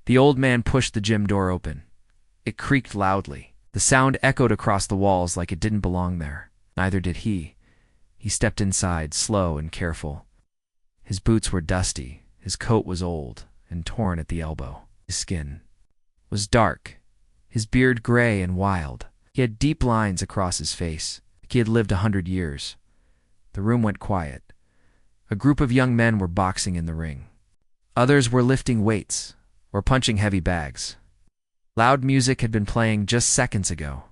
The old man pushed the gym door open. It creaked loudly. The sound echoed across the walls like it didn't belong there. Neither did he. He stepped inside, slow and careful. His boots were dusty. His coat was old and torn at the elbow. His skin was dark, his beard gray and wild. He had deep lines across his face, like he had lived 100 years. The room went quiet. A group of young men were boxing in the ring. Others were lifting weights or punching heavy bags. Loud music had been playing just seconds ago.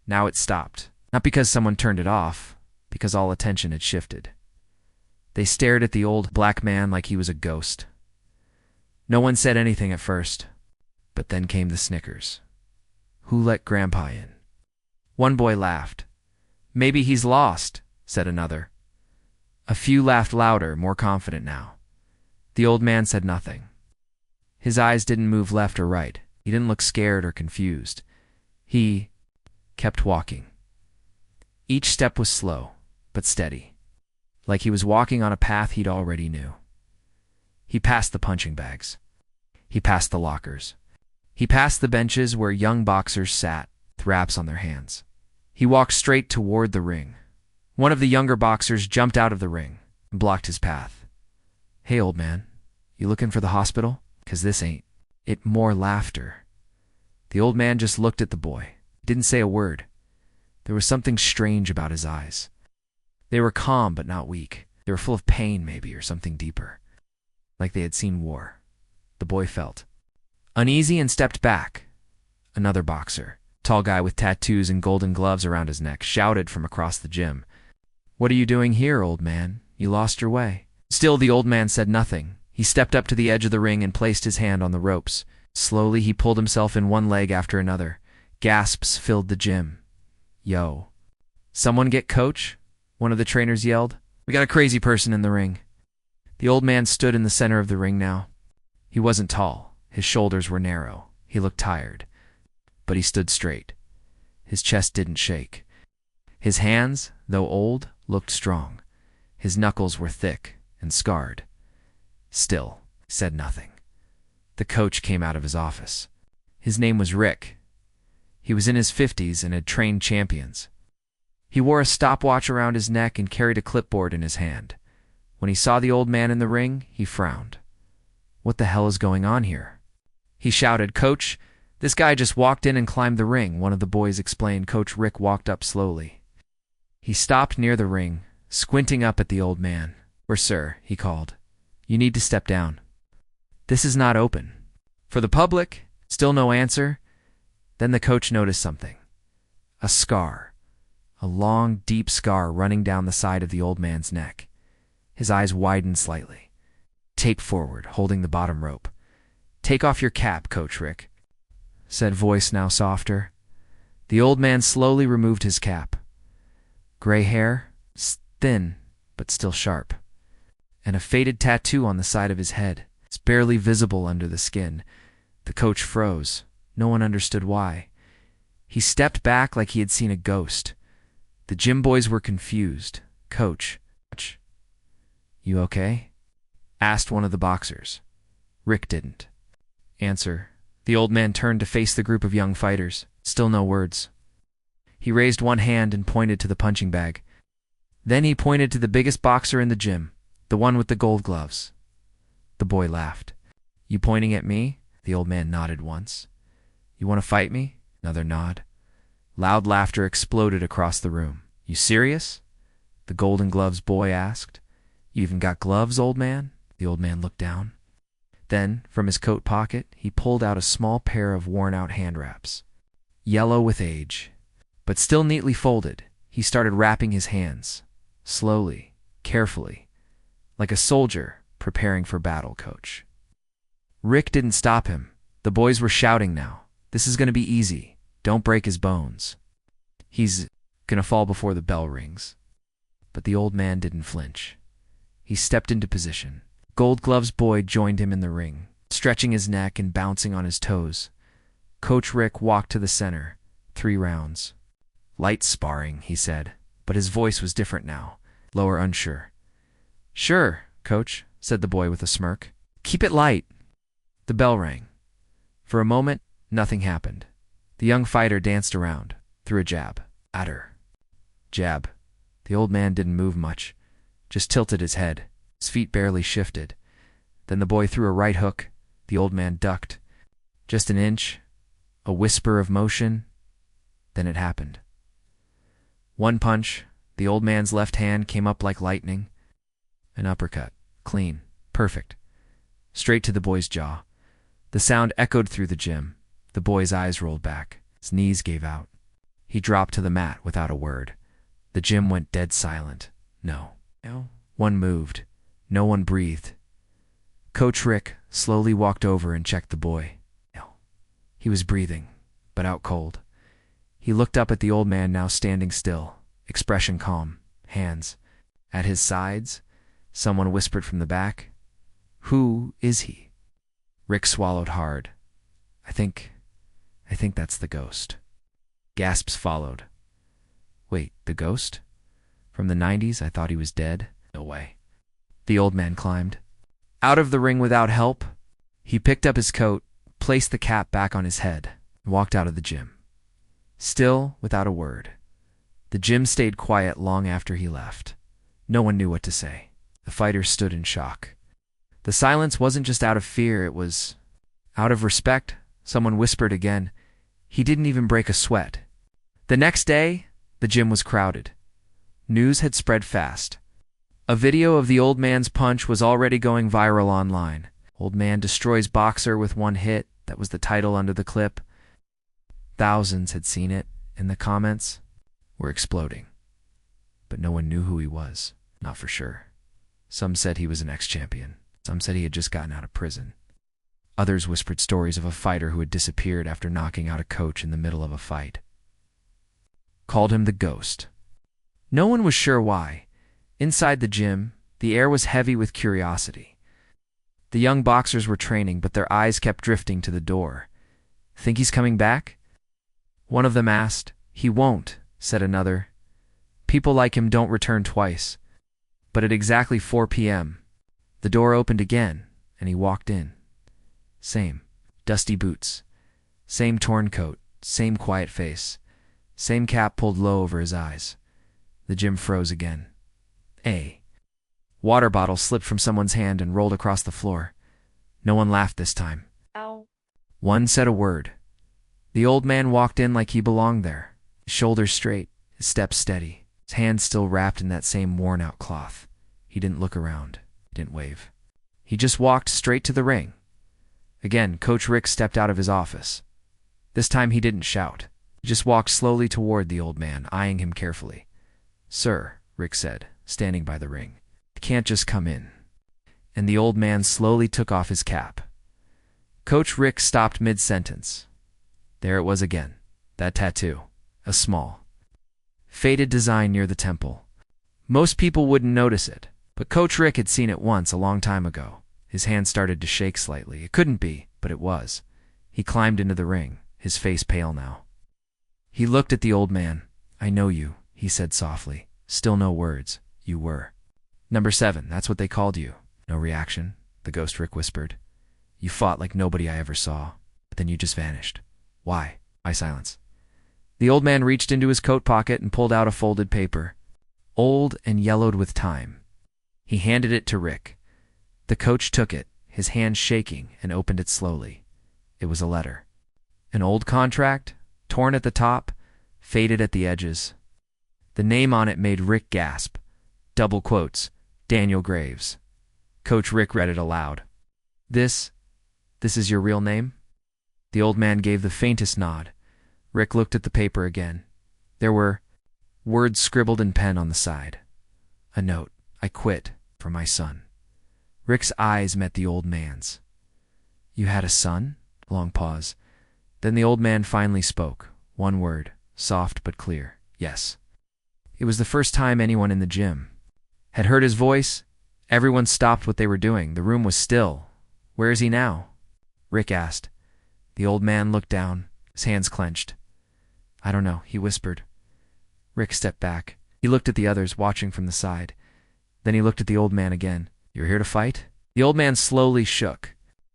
Now it stopped. Not because someone turned it off, because all attention had shifted. They stared at the old black man like he was a ghost. No one said anything at first, but then came the snickers. Who let Grandpa in? One boy laughed. Maybe he's lost, said another. A few laughed louder, more confident now. The old man said nothing. His eyes didn't move left or right. He didn't look scared or confused. He kept walking. Each step was slow, but steady, like he was walking on a path he'd already knew. He passed the punching bags. He passed the lockers. He passed the benches where young boxers sat, with wraps on their hands. He walked straight toward the ring. One of the younger boxers jumped out of the ring and blocked his path. Hey, old man, you looking for the hospital? 'Cause this ain't. It more laughter. The old man just looked at the boy. Didn't say a word. There was something strange about his eyes. They were calm but not weak. They were full of pain maybe, or something deeper. Like they had seen war. The boy felt uneasy and stepped back. Another boxer, tall guy with tattoos and golden gloves around his neck, shouted from across the gym. What are you doing here, old man? You lost your way. Still the old man said nothing. He stepped up to the edge of the ring and placed his hand on the ropes. Slowly he pulled himself in one leg after another. Gasps filled the gym. Yo. Someone get Coach? One of the trainers yelled. We got a crazy person in the ring. The old man stood in the center of the ring now. He wasn't tall. His shoulders were narrow. He looked tired. But he stood straight. His chest didn't shake. His hands, though old, looked strong. His knuckles were thick and scarred. Still, said nothing. The coach came out of his office. His name was Rick. He was in his 50s and had trained champions. He wore a stopwatch around his neck and carried a clipboard in his hand. When he saw the old man in the ring, he frowned. What the hell is going on here? He shouted, Coach, this guy just walked in and climbed the ring, one of the boys explained. Coach Rick walked up slowly. He stopped near the ring, squinting up at the old man. Sir, he called. You need to step down. This is not open. For the public, still no answer. Then the coach noticed something. A scar. A long, deep scar running down the side of the old man's neck. His eyes widened slightly. Tape forward, holding the bottom rope. Take off your cap, Coach Rick, said voice now softer. The old man slowly removed his cap. Gray hair, thin, but still sharp. And a faded tattoo on the side of his head. It's barely visible under the skin. The coach froze. No one understood why. He stepped back like he had seen a ghost. The gym boys were confused. Coach, you okay? Asked one of the boxers. Rick didn't answer. The old man turned to face the group of young fighters. Still no words. He raised one hand and pointed to the punching bag. Then he pointed to the biggest boxer in the gym, the one with the gold gloves. The boy laughed. You pointing at me? The old man nodded once. You want to fight me? Another nod. Loud laughter exploded across the room. You serious? The golden gloves boy asked. You even got gloves, old man? The old man looked down. Then, from his coat pocket, he pulled out a small pair of worn-out hand wraps. Yellow with age, but still neatly folded. He started wrapping his hands, slowly, carefully, like a soldier preparing for battle, Coach. Rick didn't stop him. The boys were shouting now. This is going to be easy. Don't break his bones. He's going to fall before the bell rings. But the old man didn't flinch. He stepped into position. Gold Gloves boy joined him in the ring, stretching his neck and bouncing on his toes. Coach Rick walked to the center. 3 rounds. Light sparring, he said, but his voice was different now, lower, unsure. Sure, Coach, said the boy with a smirk. Keep it light. The bell rang. For a moment, nothing happened. The young fighter danced around, threw a jab, at her. Jab. The old man didn't move much, just tilted his head. His feet barely shifted. Then the boy threw a right hook. The old man ducked. Just an inch, a whisper of motion, then it happened. One punch, the old man's left hand came up like lightning. An uppercut, clean, perfect, straight to the boy's jaw. The sound echoed through the gym. The boy's eyes rolled back. His knees gave out. He dropped to the mat without a word. The gym went dead silent. No one moved. No one breathed. Coach Rick slowly walked over and checked the boy. He was breathing, but out cold. He looked up at the old man now standing still, expression calm, hands. At his sides, someone whispered from the back, "Who is he?" Rick swallowed hard. I think that's the ghost." Gasps followed. "Wait, the ghost? From the 90s, I thought he was dead? No way." The old man climbed out of the ring without help. He picked up his coat, placed the cap back on his head, and walked out of the gym. Still without a word. The gym stayed quiet long after he left. No one knew what to say. The fighters stood in shock. The silence wasn't just out of fear, it was out of respect. Someone whispered again. He didn't even break a sweat. The next day, the gym was crowded. News had spread fast. A video of the old man's punch was already going viral online. "Old man destroys boxer with one hit." That was the title under the clip. Thousands had seen it, and the comments were exploding. But no one knew who he was, not for sure. Some said he was an ex-champion. Some said he had just gotten out of prison. Others whispered stories of a fighter who had disappeared after knocking out a coach in the middle of a fight. Called him the Ghost. No one was sure why. Inside the gym, the air was heavy with curiosity. The young boxers were training, but their eyes kept drifting to the door. "Think he's coming back?" One of them asked. "He won't," said another. "People like him don't return twice." But at exactly 4 p.m., the door opened again, and he walked in. Same dusty boots, same torn coat, same quiet face, same cap pulled low over his eyes. The gym froze again. A water bottle slipped from someone's hand and rolled across the floor. No one laughed this time. Ow. One said a word. The old man walked in like he belonged there, his shoulders straight, his steps steady, his hands still wrapped in that same worn-out cloth. He didn't look around. He didn't wave. He just walked straight to the ring. Again, Coach Rick stepped out of his office. This time he didn't shout. He just walked slowly toward the old man, eyeing him carefully. "Sir," Rick said, standing by the ring, "you can't just come in." And the old man slowly took off his cap. Coach Rick stopped mid-sentence. There it was again, that tattoo, a small, faded design near the temple. Most people wouldn't notice it, but Coach Rick had seen it once a long time ago. His hand started to shake slightly. It couldn't be, but it was. He climbed into the ring, his face pale now. He looked at the old man. "I know you," he said softly. Still no words. "You were Number 7, that's what they called you." No reaction. The Ghost Rick whispered. "You fought like nobody I ever saw, but then you just vanished. Why?" My silence. The old man reached into his coat pocket and pulled out a folded paper, old and yellowed with time. He handed it to Rick. The coach took it, his hand shaking, and opened it slowly. It was a letter. An old contract, torn at the top, faded at the edges. The name on it made Rick gasp. Double quotes, Daniel Graves. Coach Rick read it aloud. This is your real name?" The old man gave the faintest nod. Rick looked at the paper again. There were words scribbled in pen on the side. A note, "I quit, for my son." Rick's eyes met the old man's. "You had a son?" A long pause. Then the old man finally spoke. One word, soft but clear. "Yes." It was the first time anyone in the gym had heard his voice. Everyone stopped what they were doing. The room was still. "Where is he now?" Rick asked. The old man looked down, his hands clenched. "I don't know," he whispered. Rick stepped back. He looked at the others, watching from the side. Then he looked at the old man again. "You're here to fight?" The old man slowly shook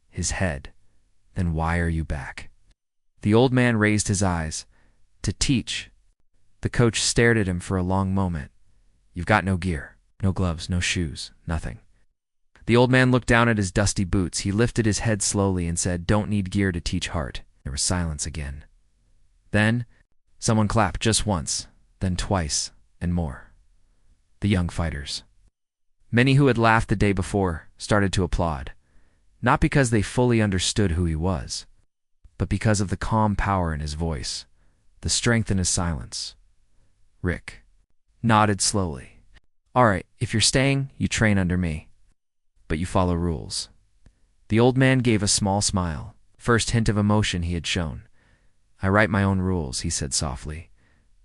his head. Then why are you back? The old man raised his eyes. To teach. The coach stared at him for a long moment. You've got no gear, no gloves, no shoes, nothing. The old man looked down at his dusty boots. He lifted his head slowly and said, Don't need gear to teach Hart. There was silence again. Then, someone clapped just once, then twice, and more. The young fighters. Many who had laughed the day before started to applaud, not because they fully understood who he was, but because of the calm power in his voice, the strength in his silence. Rick nodded slowly. All right, if you're staying, you train under me, but you follow rules. The old man gave a small smile, first hint of emotion he had shown. I write my own rules, he said softly.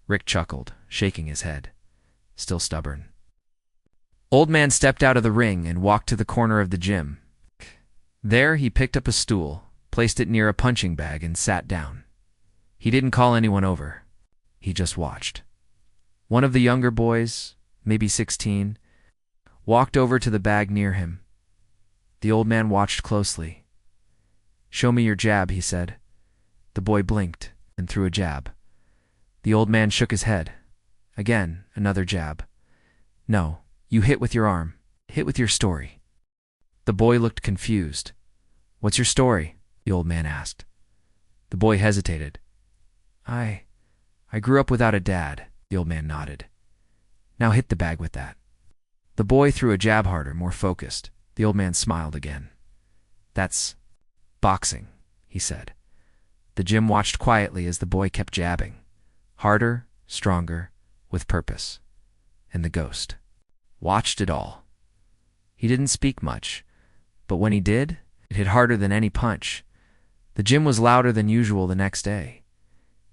Rick chuckled, shaking his head, still stubborn. Old man stepped out of the ring and walked to the corner of the gym. There he picked up a stool, placed it near a punching bag, and sat down. He didn't call anyone over. He just watched. One of the younger boys, maybe 16, walked over to the bag near him. The old man watched closely. Show me your jab, he said. The boy blinked and threw a jab. The old man shook his head. Again, another jab. No, you hit with your arm. Hit with your story. The boy looked confused. What's your story? The old man asked. The boy hesitated. I grew up without a dad, the old man nodded. Now hit the bag with that. The boy threw a jab harder, more focused. The old man smiled again. That's boxing, he said. The gym watched quietly as the boy kept jabbing. Harder, stronger, with purpose. And the ghost watched it all. He didn't speak much, but when he did, it hit harder than any punch. The gym was louder than usual the next day.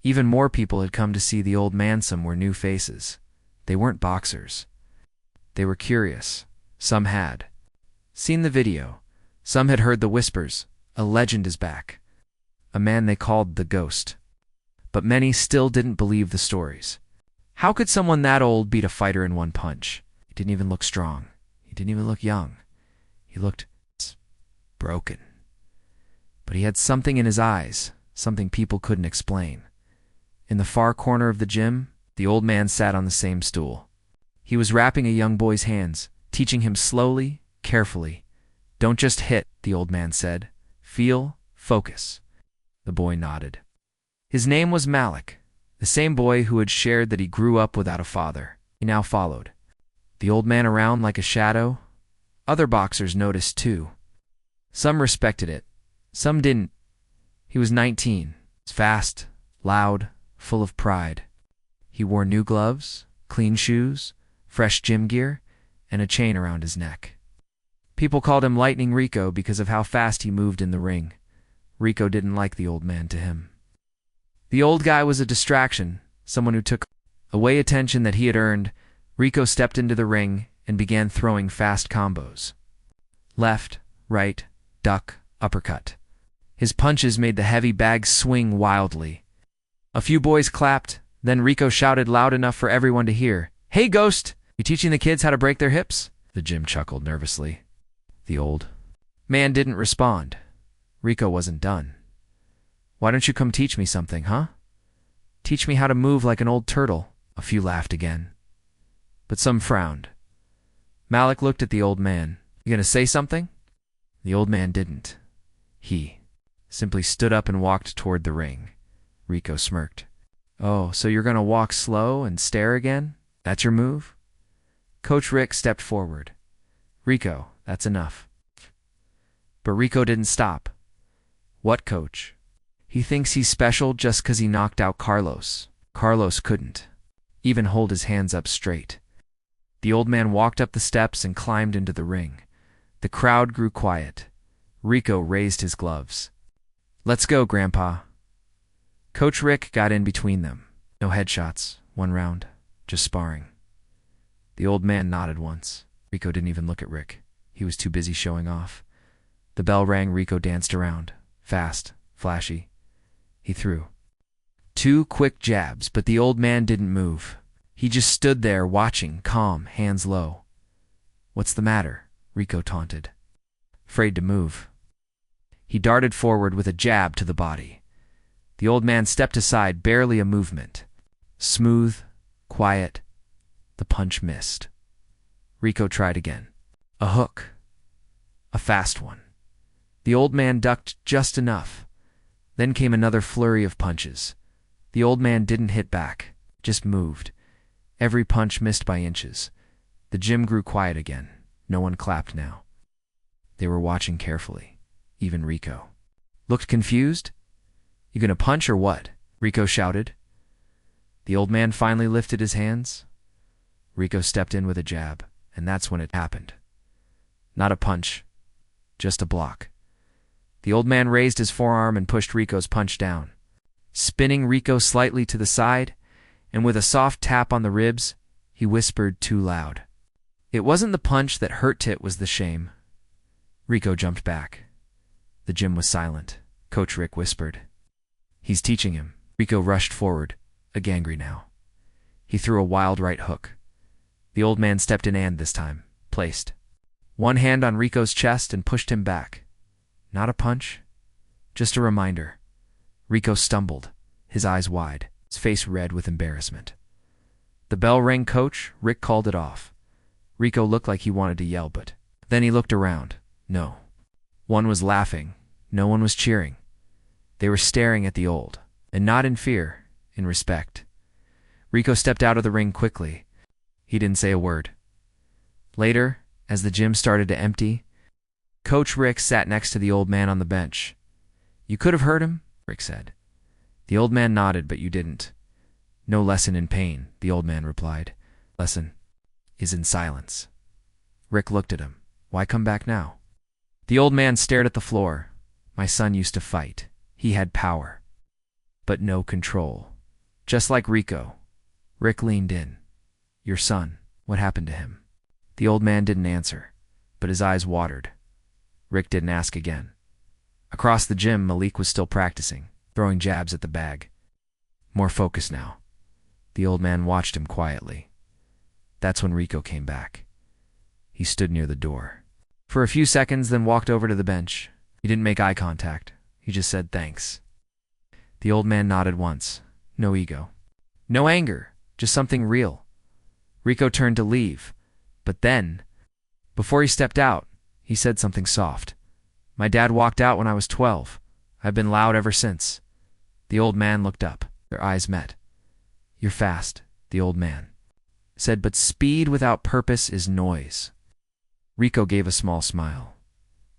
Even more people had come to see the old man. Some were new faces. They weren't boxers. They were curious. Some had seen the video. Some had heard the whispers. A legend is back. A man they called the Ghost. But many still didn't believe the stories. How could someone that old beat a fighter in one punch? He didn't even look strong. He didn't even look young. He looked broken. But he had something in his eyes, something people couldn't explain. In the far corner of the gym, the old man sat on the same stool. He was wrapping a young boy's hands, teaching him slowly, carefully. Don't just hit, the old man said. Feel, focus. The boy nodded. His name was Malik, the same boy who had shared that he grew up without a father. He now followed. The old man around like a shadow. Other boxers noticed too. Some respected it. Some didn't. He was 19, fast, loud, full of pride. He wore new gloves, clean shoes, fresh gym gear, and a chain around his neck. People called him Lightning Rico because of how fast he moved in the ring. Rico didn't like the old man to him. The old guy was a distraction, someone who took away attention that he had earned. Rico stepped into the ring and began throwing fast combos. Left, right, duck, uppercut. His punches made the heavy bag swing wildly. A few boys clapped, then Rico shouted loud enough for everyone to hear. Hey, Ghost! You teaching the kids how to break their hips? The gym chuckled nervously. The old man didn't respond. Rico wasn't done. Why don't you come teach me something, huh? Teach me how to move like an old turtle. A few laughed again. But some frowned. Malik looked at the old man. You gonna say something? The old man didn't. He simply stood up and walked toward the ring. Rico smirked. Oh, so you're gonna walk slow and stare again? That's your move? Coach Rick stepped forward. Rico, that's enough. But Rico didn't stop. What, coach? He thinks he's special just 'cause he knocked out Carlos. Carlos couldn't even hold his hands up straight. The old man walked up the steps and climbed into the ring. The crowd grew quiet. Rico raised his gloves. Let's go, Grandpa. Coach Rick got in between them. No headshots, one round, just sparring. The old man nodded once. Rico didn't even look at Rick. He was too busy showing off. The bell rang. Rico danced around. Fast, flashy. He threw 2 quick jabs, but the old man didn't move. He just stood there watching, calm, hands low. What's the matter? Rico taunted. Afraid to move. He darted forward with a jab to the body. The old man stepped aside, barely a movement. Smooth, quiet. The punch missed. Rico tried again. A hook. A fast one. The old man ducked just enough. Then came another flurry of punches. The old man didn't hit back, just moved. Every punch missed by inches. The gym grew quiet again. No one clapped now. They were watching carefully. Even Rico. Looked confused? "You gonna punch or what?" Rico shouted. The old man finally lifted his hands. Rico stepped in with a jab, and that's when it happened. Not a punch, just a block. The old man raised his forearm and pushed Rico's punch down, spinning Rico slightly to the side, and with a soft tap on the ribs, he whispered too loud. It wasn't the punch that hurt it was the shame. Rico jumped back. The gym was silent. Coach Rick whispered, "He's teaching him." Rico rushed forward, angry now. He threw a wild right hook. The old man stepped in and, this time, placed one hand on Rico's chest and pushed him back. Not a punch, just a reminder. Rico stumbled, his eyes wide, his face red with embarrassment. The bell rang. Coach Rick called it off. Rico looked like he wanted to yell, but then he looked around. No one was laughing. No one was cheering. They were staring at the old, and not in fear, in respect. Rico stepped out of the ring quickly. He didn't say a word. Later, as the gym started to empty, Coach Rick sat next to the old man on the bench. "You could have heard him," Rick said. The old man nodded, "But you didn't." "No lesson in pain," the old man replied. "Lesson is in silence." Rick looked at him. "Why come back now?" The old man stared at the floor. "My son used to fight. He had power, but no control. Just like Rico." Rick leaned in. "Your son, what happened to him?" The old man didn't answer, but his eyes watered. Rick didn't ask again. Across the gym, Malik was still practicing, throwing jabs at the bag. More focused now. The old man watched him quietly. That's when Rico came back. He stood near the door for a few seconds, then walked over to the bench. He didn't make eye contact. He just said thanks. The old man nodded once. No ego. No anger. Just something real. Rico turned to leave. But then, before he stepped out, he said something soft. "My dad walked out when I was 12. I've been loud ever since." The old man looked up. Their eyes met. "You're fast," the old man said, "but speed without purpose is noise." Rico gave a small smile.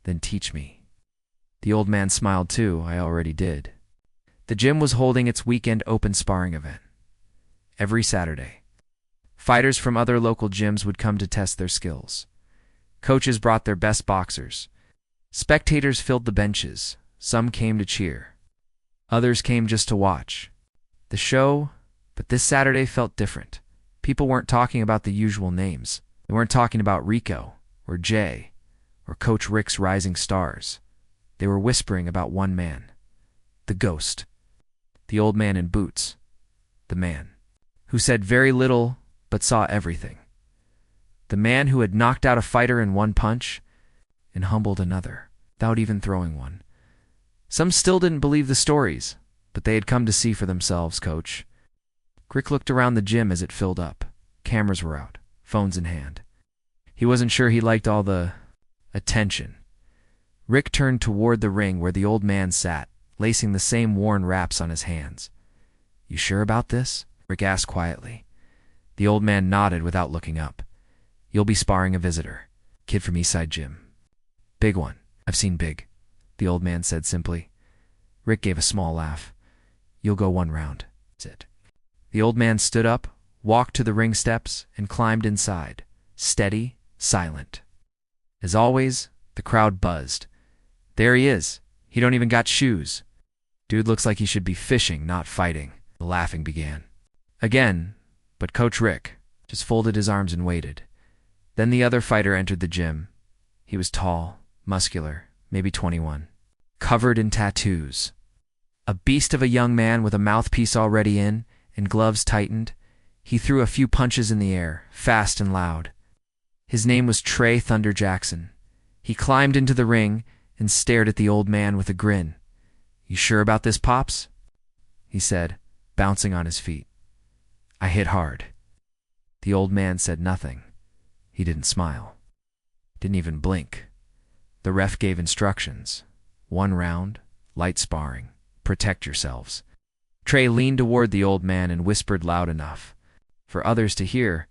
"Then teach me." The old man smiled too. "I already did." The gym was holding its weekend open sparring event. Every Saturday, fighters from other local gyms would come to test their skills. Coaches brought their best boxers. Spectators filled the benches. Some came to cheer. Others came just to watch the show, but this Saturday felt different. People weren't talking about the usual names. They weren't talking about Rico or Jay or Coach Rick's rising stars. They were whispering about one man, the ghost, the old man in boots, the man who said very little but saw everything, the man who had knocked out a fighter in one punch and humbled another without even throwing one. Some still didn't believe the stories, but they had come to see for themselves. Coach Rick looked around the gym as it filled up. Cameras were out, phones in hand. He wasn't sure he liked all the attention. Rick turned toward the ring where the old man sat, lacing the same worn wraps on his hands. "You sure about this?" Rick asked quietly. The old man nodded without looking up. "You'll be sparring a visitor, kid from Eastside Gym. Big one. I've seen big," the old man said simply. Rick gave a small laugh. "You'll go one round." Sit. The old man stood up, walked to the ring steps, and climbed inside, steady, silent. As always, the crowd buzzed. "There he is. He don't even got shoes. Dude looks like he should be fishing, not fighting." The laughing began again, but Coach Rick just folded his arms and waited. Then the other fighter entered the gym. He was tall, muscular, maybe 21, covered in tattoos. A beast of a young man with a mouthpiece already in and gloves tightened. He threw a few punches in the air, fast and loud. His name was Trey Thunder Jackson. He climbed into the ring and stared at the old man with a grin. "You sure about this, Pops?" he said, bouncing on his feet. "I hit hard." The old man said nothing. He didn't smile. Didn't even blink. The ref gave instructions. 1 round, light sparring. Protect yourselves. Trey leaned toward the old man and whispered loud enough for others to hear,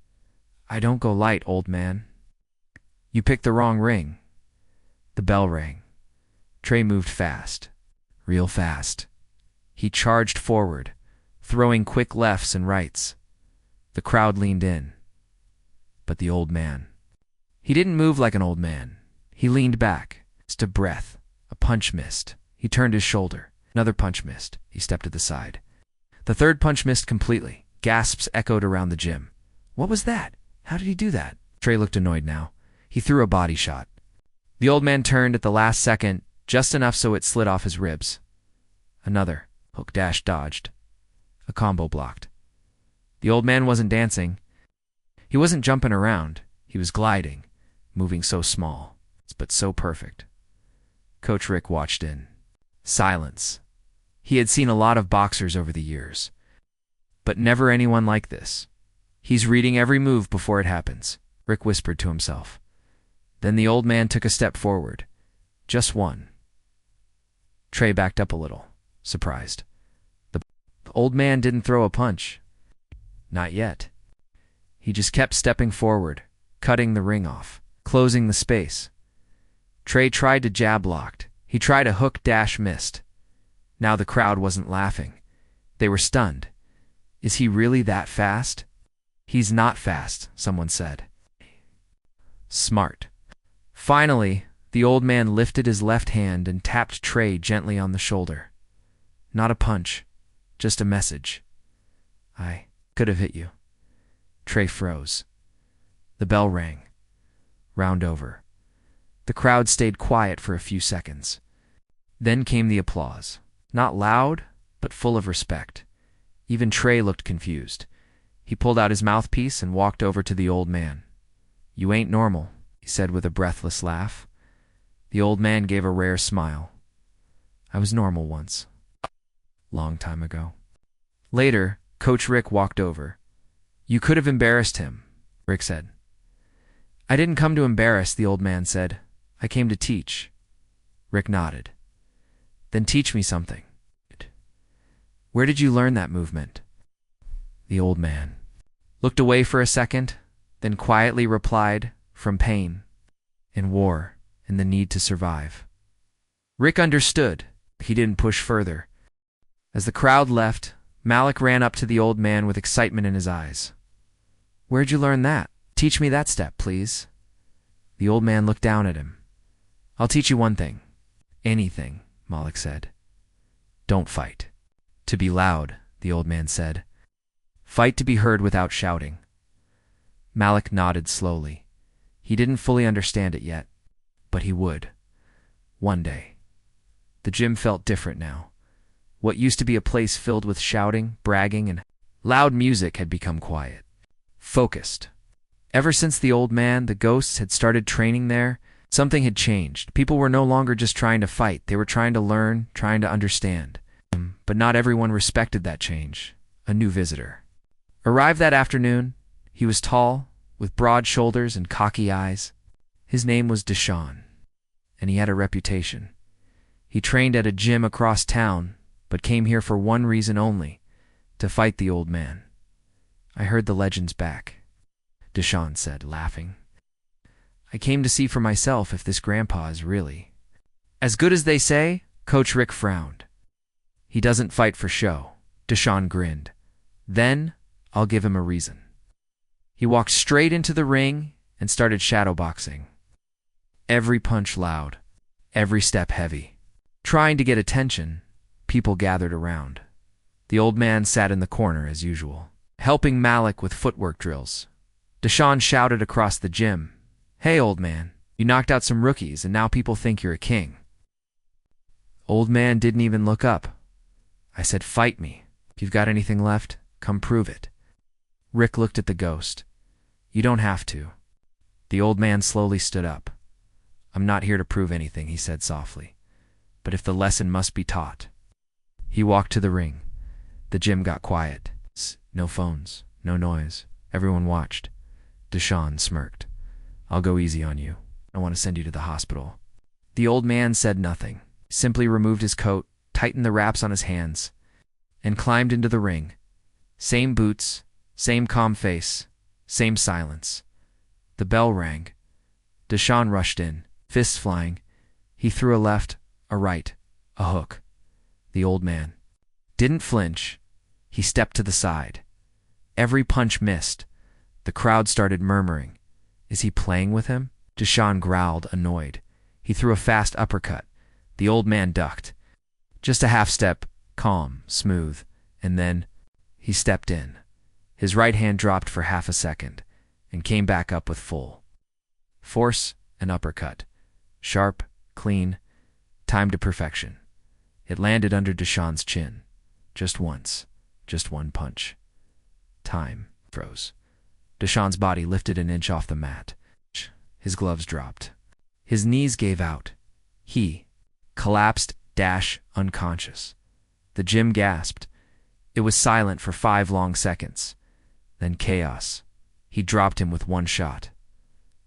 "I don't go light, old man. You picked the wrong ring." The bell rang. Trey moved fast. Real fast. He charged forward, throwing quick lefts and rights. The crowd leaned in. But the old man. He didn't move like an old man. He leaned back. Just a breath. A punch missed. He turned his shoulder. Another punch missed. He stepped to the side. The third punch missed completely. Gasps echoed around the gym. What was that? How did he do that? Trey looked annoyed now. He threw a body shot. The old man turned at the last second, just enough so it slid off his ribs. Another. Hook dash dodged. A combo blocked. The old man wasn't dancing. He wasn't jumping around. He was gliding, moving so small, but so perfect. Coach Rick watched in. Silence. He had seen a lot of boxers over the years, but never anyone like this. He's reading every move before it happens, Rick whispered to himself. Then the old man took a step forward. Just one. Trey backed up a little, surprised. The old man didn't throw a punch. Not yet. He just kept stepping forward, cutting the ring off, closing the space. Trey tried to jab blocked. He tried a hook dash missed. Now the crowd wasn't laughing. They were stunned. Is he really that fast? He's not fast, someone said. Smart. Finally, the old man lifted his left hand and tapped Trey gently on the shoulder. Not a punch, just a message. I could have hit you. Trey froze. The bell rang. Round over. The crowd stayed quiet for a few seconds. Then came the applause. Not loud, but full of respect. Even Trey looked confused. He pulled out his mouthpiece and walked over to the old man. You ain't normal, he said with a breathless laugh. The old man gave a rare smile. I was normal once. Long time ago. Later, Coach Rick walked over. You could have embarrassed him, Rick said. I didn't come to embarrass, the old man said. I came to teach. Rick nodded. Then teach me something. Where did you learn that movement? The old man looked away for a second, then quietly replied, from pain, in war, and the need to survive. Rick understood. He didn't push further. As the crowd left, Malik ran up to the old man with excitement in his eyes. Where'd you learn that? Teach me that step, please. The old man looked down at him. I'll teach you one thing. Anything, Malik said. Don't fight. To be loud, the old man said. Fight to be heard without shouting. Malik nodded slowly. He didn't fully understand it yet, but he would. One day. The gym felt different now. What used to be a place filled with shouting, bragging, and loud music had become quiet. Focused. Ever since the old man, the ghosts, had started training there, something had changed. People were no longer just trying to fight. They were trying to learn, trying to understand. But not everyone respected that change. A new visitor arrived that afternoon. He was tall, with broad shoulders and cocky eyes. His name was Deshaun, and he had a reputation. He trained at a gym across town, but came here for one reason only, to fight the old man. I heard the legend's back, Deshaun said, laughing. I came to see for myself if this grandpa is really as good as they say. Coach Rick frowned. He doesn't fight for show, Deshaun grinned. Then I'll give him a reason. He walked straight into the ring and started shadowboxing. Every punch loud, every step heavy. Trying to get attention, people gathered around. The old man sat in the corner as usual, helping Malik with footwork drills. Deshaun shouted across the gym, Hey, old man, you knocked out some rookies and now people think you're a king. Old man didn't even look up. I said, fight me. If you've got anything left, come prove it. Rick looked at the ghost. You don't have to. The old man slowly stood up. I'm not here to prove anything, he said softly. But if the lesson must be taught. He walked to the ring. The gym got quiet. No phones, no noise. Everyone watched. Deshaun smirked. I'll go easy on you. I want to send you to the hospital. The old man said nothing, simply removed his coat, tightened the wraps on his hands, and climbed into the ring. Same boots, same calm face, same silence. The bell rang. Deshaun rushed in, fists flying. He threw a left, a right, a hook. The old man didn't flinch. He stepped to the side. Every punch missed. The crowd started murmuring. Is he playing with him? Deshaun growled, annoyed. He threw a fast uppercut. The old man ducked. Just a half step, calm, smooth, and then he stepped in. His right hand dropped for half a second and came back up with full force, an uppercut. Sharp, clean, timed to perfection. It landed under Deshaun's chin. Just once. Just one punch. Time froze. Deshaun's body lifted an inch off the mat. His gloves dropped. His knees gave out. He collapsed, unconscious. The gym gasped. It was silent for 5 long seconds. Then chaos. He dropped him with one shot.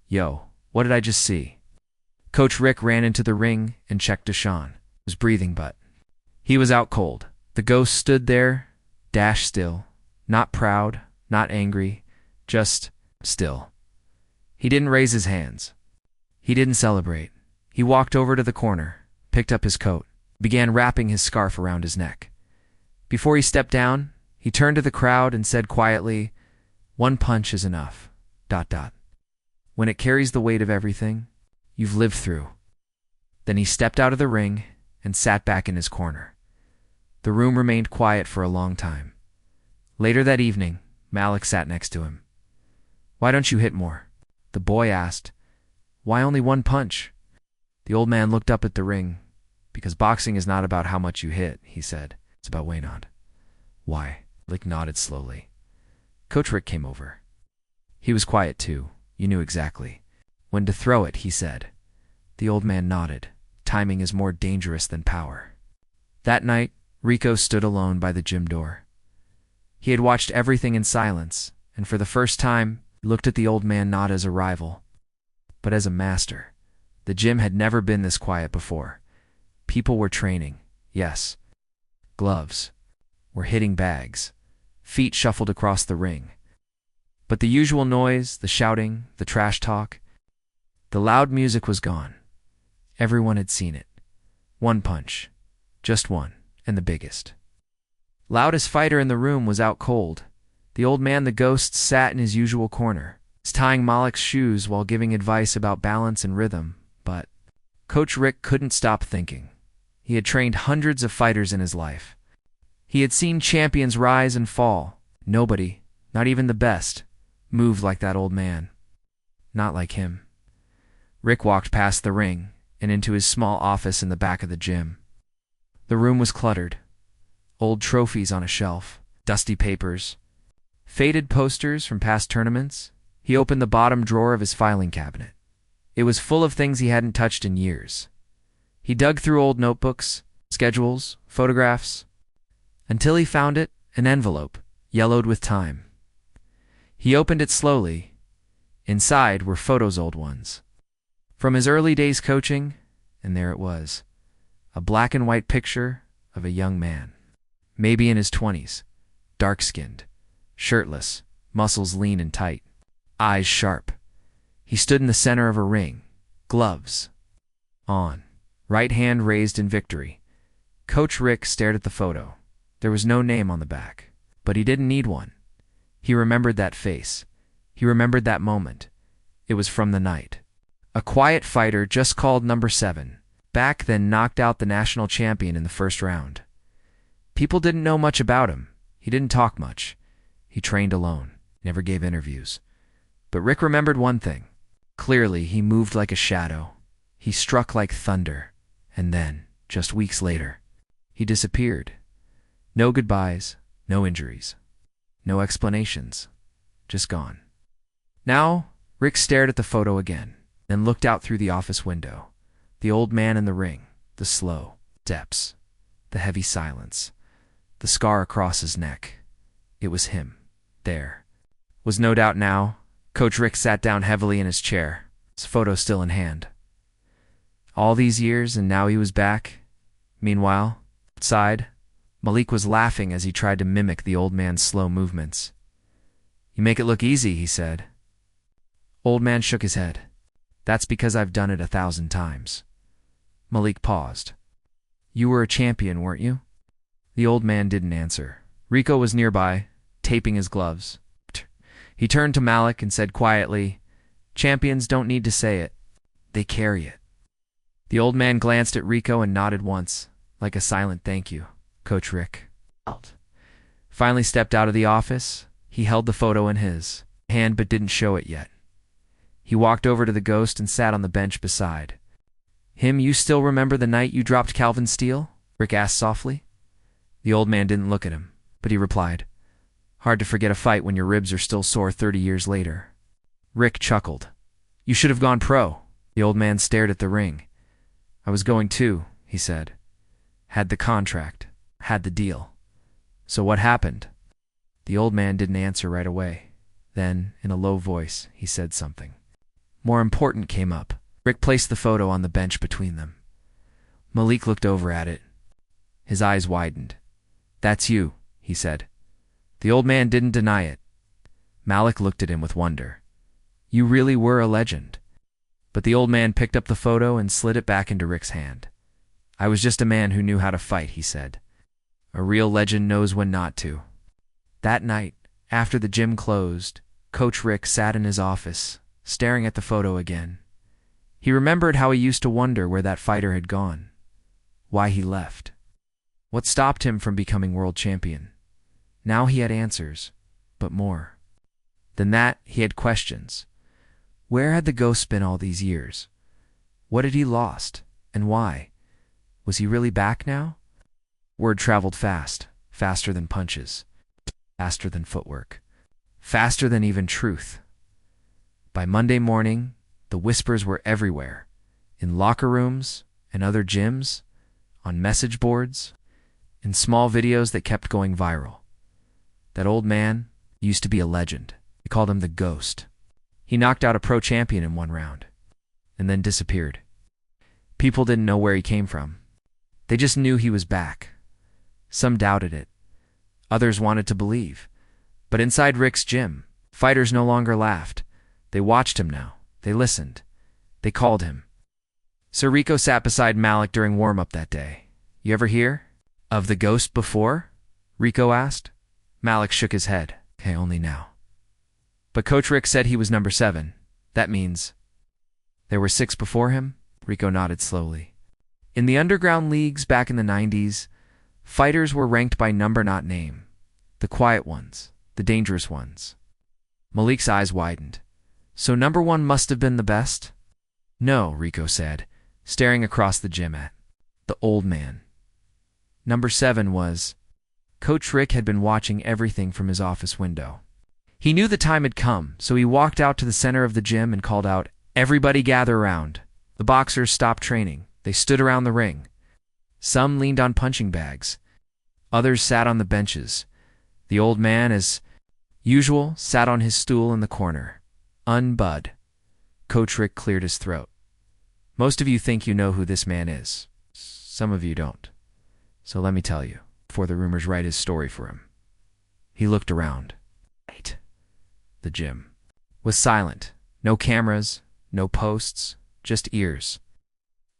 Yo, what did I just see? Coach Rick ran into the ring and checked Deshaun. He was breathing, but he was out cold. The ghost stood there, still. Not proud, not angry, just still. He didn't raise his hands. He didn't celebrate. He walked over to the corner, picked up his coat, began wrapping his scarf around his neck. Before he stepped down, he turned to the crowd and said quietly, "One punch is enough. ... When it carries the weight of everything you've lived through." Then he stepped out of the ring and sat back in his corner. The room remained quiet for a long time. Later that evening, Malik sat next to him. "Why don't you hit more?" The boy asked. "Why only one punch?" The old man looked up at the ring. "Because boxing is not about how much you hit," he said. "It's about weight on." "Why?" Malik nodded slowly. Coach Rick came over. He was quiet too. You knew exactly when to throw it, he said. The old man nodded. Timing is more dangerous than power. That night, Rico stood alone by the gym door. He had watched everything in silence, and for the first time, he looked at the old man not as a rival, but as a master. The gym had never been this quiet before. People were training, yes. Gloves were hitting bags. Feet shuffled across the ring. But the usual noise, the shouting, the trash talk, the loud music was gone. Everyone had seen it. One punch. Just one, and the biggest. Loudest fighter in the room was out cold. The old man, the ghost, sat in his usual corner, tying Malik's shoes while giving advice about balance and rhythm, but Coach Rick couldn't stop thinking. He had trained hundreds of fighters in his life. He had seen champions rise and fall. Nobody, not even the best, moved like that old man. Not like him. Rick walked past the ring and into his small office in the back of the gym. The room was cluttered. Old trophies on a shelf, dusty papers, faded posters from past tournaments. He opened the bottom drawer of his filing cabinet. It was full of things he hadn't touched in years. He dug through old notebooks, schedules, photographs, until he found it, an envelope, yellowed with time. He opened it slowly. Inside were photos, old ones. From his early days coaching, and there it was, a black and white picture of a young man, maybe in his 20s, dark-skinned, shirtless, muscles lean and tight, eyes sharp. He stood in the center of a ring, gloves on, right hand raised in victory. Coach Rick stared at the photo. There was no name on the back, but he didn't need one. He remembered that face. He remembered that moment. It was from the night. A quiet fighter just called number 7. Back then knocked out the national champion in the first round. People didn't know much about him. He didn't talk much. He trained alone, never gave interviews. But Rick remembered one thing. Clearly, he moved like a shadow. He struck like thunder. And then, just weeks later, he disappeared. No goodbyes, no injuries, no explanations. Just gone. Now, Rick stared at the photo again. then looked out through the office window. The old man in the ring, the slow steps, the heavy silence, the scar across his neck. It was him. There was no doubt now. Coach Rick sat down heavily in his chair, his photo still in hand. All these years, and now he was back. Meanwhile, outside, Malik was laughing as he tried to mimic the old man's slow movements. "You make it look easy," he said. Old man shook his head. "That's because I've done it 1,000 times." Malik paused. "You were a champion, weren't you?" The old man didn't answer. Rico was nearby, taping his gloves. He turned to Malik and said quietly, "Champions don't need to say it. They carry it." The old man glanced at Rico and nodded once, like a silent thank you. Coach Rick finally stepped out of the office. He held the photo in his hand but didn't show it yet. He walked over to the ghost and sat on the bench beside him. "You still remember the night you dropped Calvin Steele?" Rick asked softly. The old man didn't look at him, but he replied, "Hard to forget a fight when your ribs are still sore 30 years later." Rick chuckled. "You should have gone pro." The old man stared at the ring. "I was going to," he said. "Had the contract, had the deal." "So what happened?" The old man didn't answer right away. Then, in a low voice, he said something more important came up. Rick placed the photo on the bench between them. Malik looked over at it. His eyes widened. "That's you," he said. The old man didn't deny it. Malik looked at him with wonder. "You really were a legend." But the old man picked up the photo and slid it back into Rick's hand. "I was just a man who knew how to fight," he said. "A real legend knows when not to." That night, after the gym closed, Coach Rick sat in his office, staring at the photo again. He remembered how he used to wonder where that fighter had gone, why he left, what stopped him from becoming world champion. Now he had answers, but more than that, he had questions. Where had the ghost been all these years? What had he lost, and why? Was he really back now? Word traveled fast, faster than punches, faster than footwork, faster than even truth. By Monday morning, the whispers were everywhere, in locker rooms and other gyms, on message boards, in small videos that kept going viral. That old man used to be a legend. They called him the Ghost. He knocked out a pro champion in one round, and then disappeared. People didn't know where he came from. They just knew he was back. Some doubted it. Others wanted to believe. But inside Rick's gym, fighters no longer laughed. They watched him now. They listened. They called him. Sir Rico sat beside Malik during warm-up that day. "You ever hear of the Ghost before?" Rico asked. Malik shook his head. "Hey, only now." "But Coach Rick said he was number 7. That means there were 6 before him?" Rico nodded slowly. "In the underground leagues back in the 90s, fighters were ranked by number, not name. The quiet ones, the dangerous ones." Malik's eyes widened. "So number 1 must have been the best?" "No," Rico said, staring across the gym at the old man. "Number 7 was..." Coach Rick had been watching everything from his office window. He knew the time had come, so he walked out to the center of the gym and called out, "Everybody gather around." The boxers stopped training. They stood around the ring. Some leaned on punching bags. Others sat on the benches. The old man, as usual, sat on his stool in the corner. "Unbud." Coach Rick cleared his throat. "Most of you think you know who this man is. Some of you don't. So let me tell you, before the rumors write his story for him." He looked around. The gym was silent. No cameras, no posts, just ears.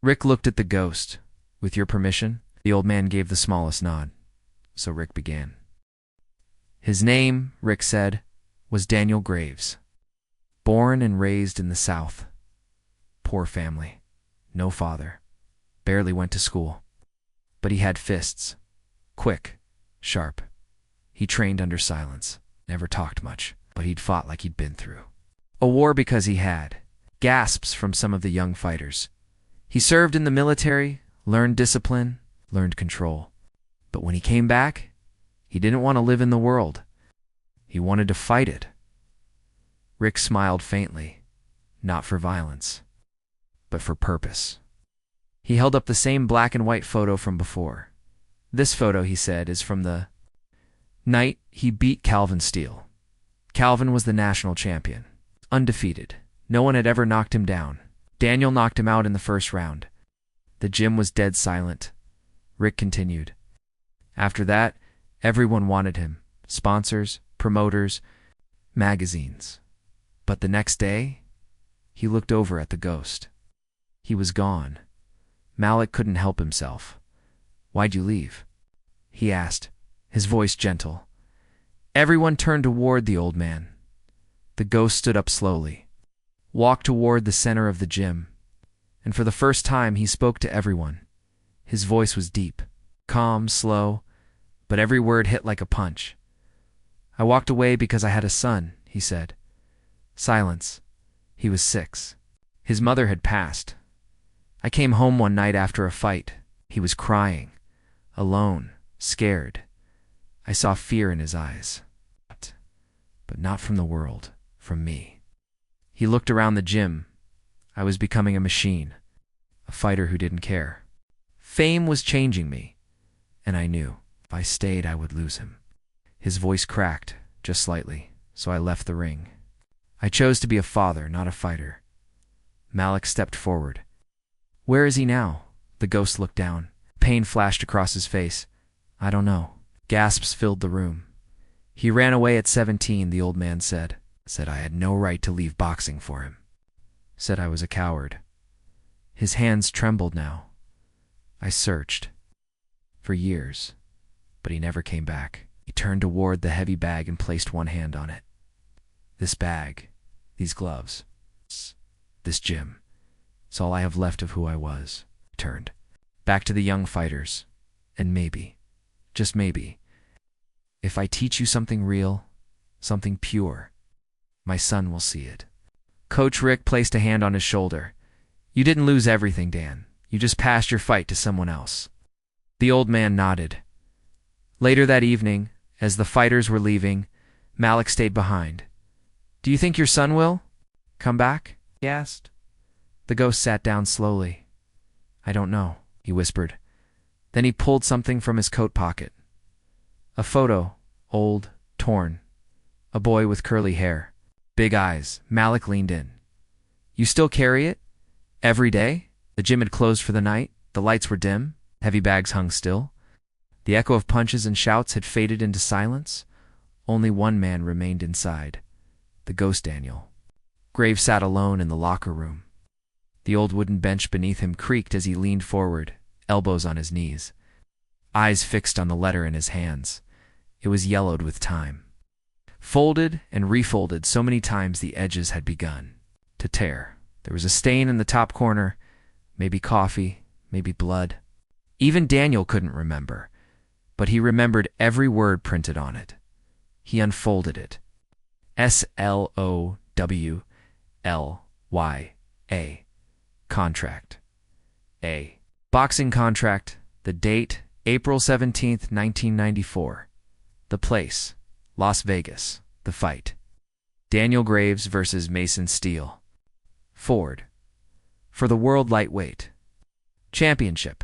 Rick looked at the Ghost. "With your permission?" The old man gave the smallest nod. So Rick began. His name, Rick said, was Daniel Graves. Born and raised in the South. Poor family. No father. Barely went to school. But he had fists. Quick. Sharp. He trained under silence. Never talked much, but he'd fought like he'd been through a war because he had. Gasps from some of the young fighters. He served in the military, learned discipline, learned control. But when he came back, he didn't want to live in the world. He wanted to fight it. Rick smiled faintly. Not for violence. but for purpose. He held up the same black and white photo from before. This photo, he said, is from the night he beat Calvin Steele. Calvin was the national champion, undefeated. No one had ever knocked him down. Daniel knocked him out in the first round. The gym was dead silent. Rick continued. After that, everyone wanted him. Sponsors, promoters, magazines. But the next day, he looked over at the ghost. He was gone. Malik couldn't help himself. "Why'd you leave?" he asked, his voice gentle. Everyone turned toward the old man. The ghost stood up slowly, walked toward the center of the gym, and for the first time he spoke to everyone. His voice was deep, calm, slow, but every word hit like a punch. "I walked away because I had a son," he said. Silence. He was 6. His mother had passed. I came home one night after a fight. He was crying, alone, scared. I saw fear in his eyes. But not from the world, from me. He looked around the gym. I was becoming a machine, a fighter who didn't care. Fame was changing me, and I knew if I stayed I would lose him. His voice cracked, just slightly, so I left the ring. I chose to be a father, not a fighter. Malik stepped forward. "Where is he now?" The ghost looked down. Pain flashed across his face. "I don't know." Gasps filled the room. "He ran away at 17, the old man said. Said I had no right to leave boxing for him. Said I was a coward." His hands trembled now. I searched. For years. But he never came back. He turned toward the heavy bag and placed one hand on it. "This bag, these gloves, this gym, it's all I have left of who I was." I turned. Back to the young fighters. And maybe, just maybe, if I teach you something real, something pure, my son will see it. Coach Rick placed a hand on his shoulder. "You didn't lose everything, Dan. You just passed your fight to someone else." The old man nodded. Later that evening, as the fighters were leaving, Malik stayed behind. "Do you think your son will come back?" he asked. The ghost sat down slowly. "I don't know," he whispered. Then he pulled something from his coat pocket. A photo, old, torn. A boy with curly hair. Big eyes. Malik leaned in. "You still carry it? Every day?" The gym had closed for the night. The lights were dim. Heavy bags hung still. The echo of punches and shouts had faded into silence. Only one man remained inside. The ghost Daniel. Graves sat alone in the locker room. The old wooden bench beneath him creaked as he leaned forward, elbows on his knees. Eyes fixed on the letter in his hands. It was yellowed with time. Folded and refolded so many times the edges had begun to tear. There was a stain in the top corner, maybe coffee, maybe blood. Even Daniel couldn't remember, but he remembered every word printed on it. He unfolded it. SLOWLYA. Contract. A. Boxing contract. The date, April 17th, 1994. The place, Las Vegas. The fight, Daniel Graves versus Mason Steele. Ford. For the world lightweight. Championship.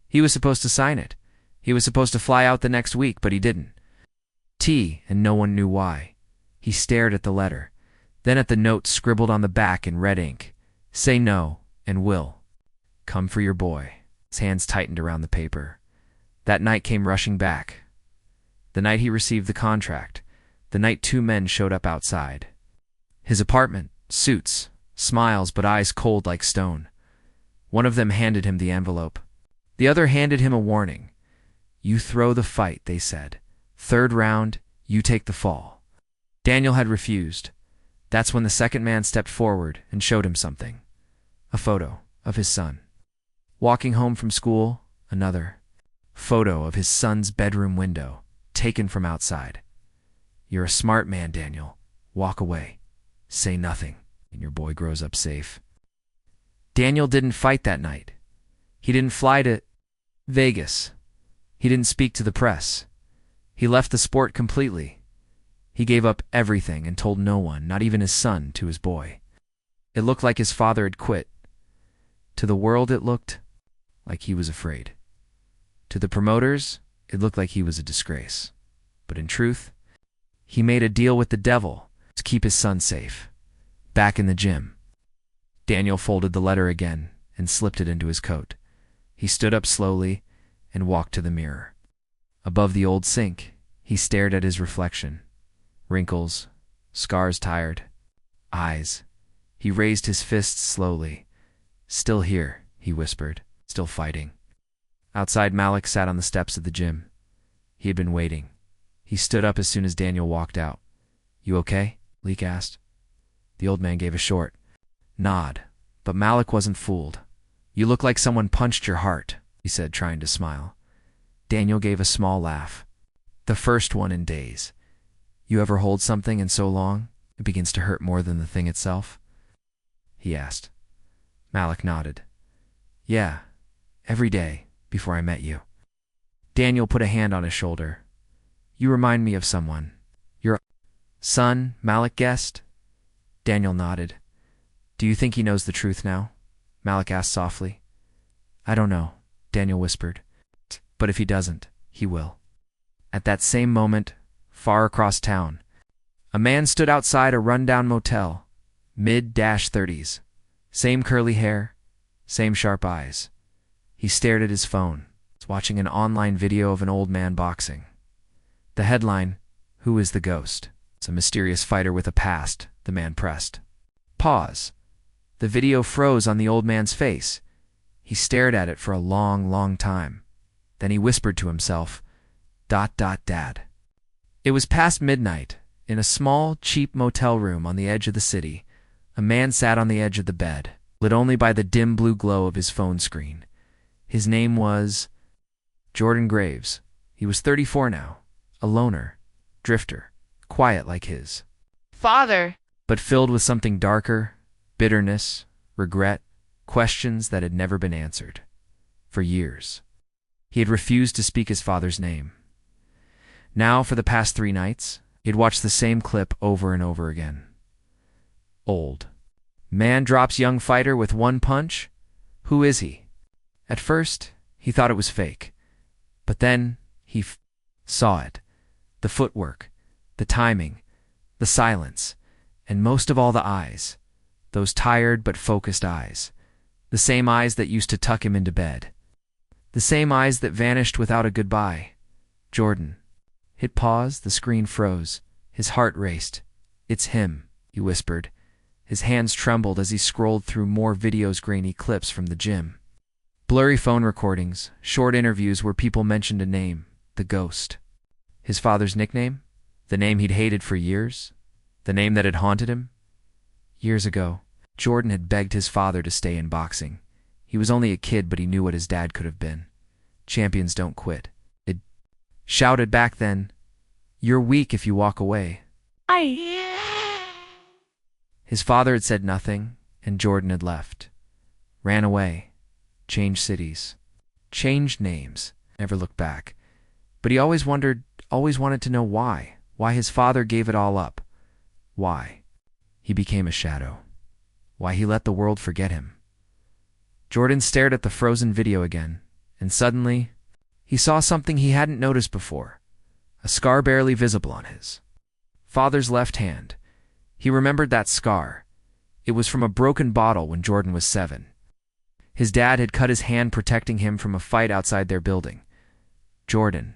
He was supposed to sign it. He was supposed to fly out the next week, but he didn't. T, and no one knew why. He stared at the letter, then at the note scribbled on the back in red ink. Say no, and will. Come for your boy. His hands tightened around the paper. That night came rushing back. The night he received the contract. The night 2 men showed up outside. His apartment, suits, smiles, but eyes cold like stone. One of them handed him the envelope. The other handed him a warning. You throw the fight, they said. 3rd round, you take the fall. Daniel had refused. That's when the second man stepped forward and showed him something. A photo of his son. Walking home from school, another. Photo of his son's bedroom window, taken from outside. You're a smart man, Daniel. Walk away. Say nothing, and your boy grows up safe. Daniel didn't fight that night. He didn't fly to Vegas. He didn't speak to the press. He left the sport completely. He gave up everything and told no one, not even his son, to his boy. It looked like his father had quit. To the world it looked like he was afraid. To the promoters, it looked like he was a disgrace. But in truth, he made a deal with the devil to keep his son safe. Back in the gym, Daniel folded the letter again and slipped it into his coat. He stood up slowly and walked to the mirror. Above the old sink, he stared at his reflection. Wrinkles, scars tired, eyes. He raised his fists slowly. "Still here," he whispered, "still fighting." Outside, Malik sat on the steps of the gym. He had been waiting. He stood up as soon as Daniel walked out. "You okay?" Leek asked. The old man gave a short nod, but Malik wasn't fooled. "You look like someone punched your heart," he said, trying to smile. Daniel gave a small laugh. "The first one in days. You ever hold something in so long it begins to hurt more than the thing itself?" he asked. Malik nodded. "Yeah, every day before I met you." Daniel put a hand on his shoulder. "You remind me of someone." "Your son?" Malik guessed. Daniel nodded. "Do you think he knows the truth now?" Malik asked softly. "I don't know," Daniel whispered. "But if he doesn't, he will." At that same moment, far across town, a man stood outside a rundown motel, mid-30s. Same curly hair, same sharp eyes. He stared at his phone, watching an online video of an old man boxing. The headline, "Who is the Ghost?" It's a mysterious fighter with a past, the man pressed. Pause. The video froze on the old man's face. He stared at it for a long, long time. Then he whispered to himself, "Dad." It was past midnight. In a small, cheap motel room on the edge of the city, a man sat on the edge of the bed, lit only by the dim blue glow of his phone screen. His name was Jordan Graves. He was 34 now, a loner, drifter, quiet like his Father! but filled with something darker, bitterness, regret, questions that had never been answered. For years, he had refused to speak his father's name. Now, for the past 3 nights, he had watched the same clip over and over again. Old. Man drops young fighter with one punch? Who is he? At first, he thought it was fake. But then, he saw it. The footwork, the timing, the silence, and most of all the eyes. Those tired but focused eyes. The same eyes that used to tuck him into bed. The same eyes that vanished without a goodbye. Jordan. Hit pause, the screen froze. His heart raced. "It's him," he whispered. His hands trembled as he scrolled through more video's grainy clips from the gym. Blurry phone recordings, short interviews where people mentioned a name, the Ghost. His father's nickname? The name he'd hated for years? The name that had haunted him? Years ago, Jordan had begged his father to stay in boxing. He was only a kid, but he knew what his dad could have been. Champions don't quit. It shouted back then, "You're weak if you walk away." His father had said nothing, and Jordan had left. Ran away. Changed cities. Changed names. Never looked back. But he always wondered, always wanted to know why. Why his father gave it all up. Why he became a shadow. Why he let the world forget him. Jordan stared at the frozen video again, and suddenly, he saw something he hadn't noticed before. A scar barely visible on his father's left hand. He remembered that scar. It was from a broken bottle when Jordan was 7. His dad had cut his hand protecting him from a fight outside their building. Jordan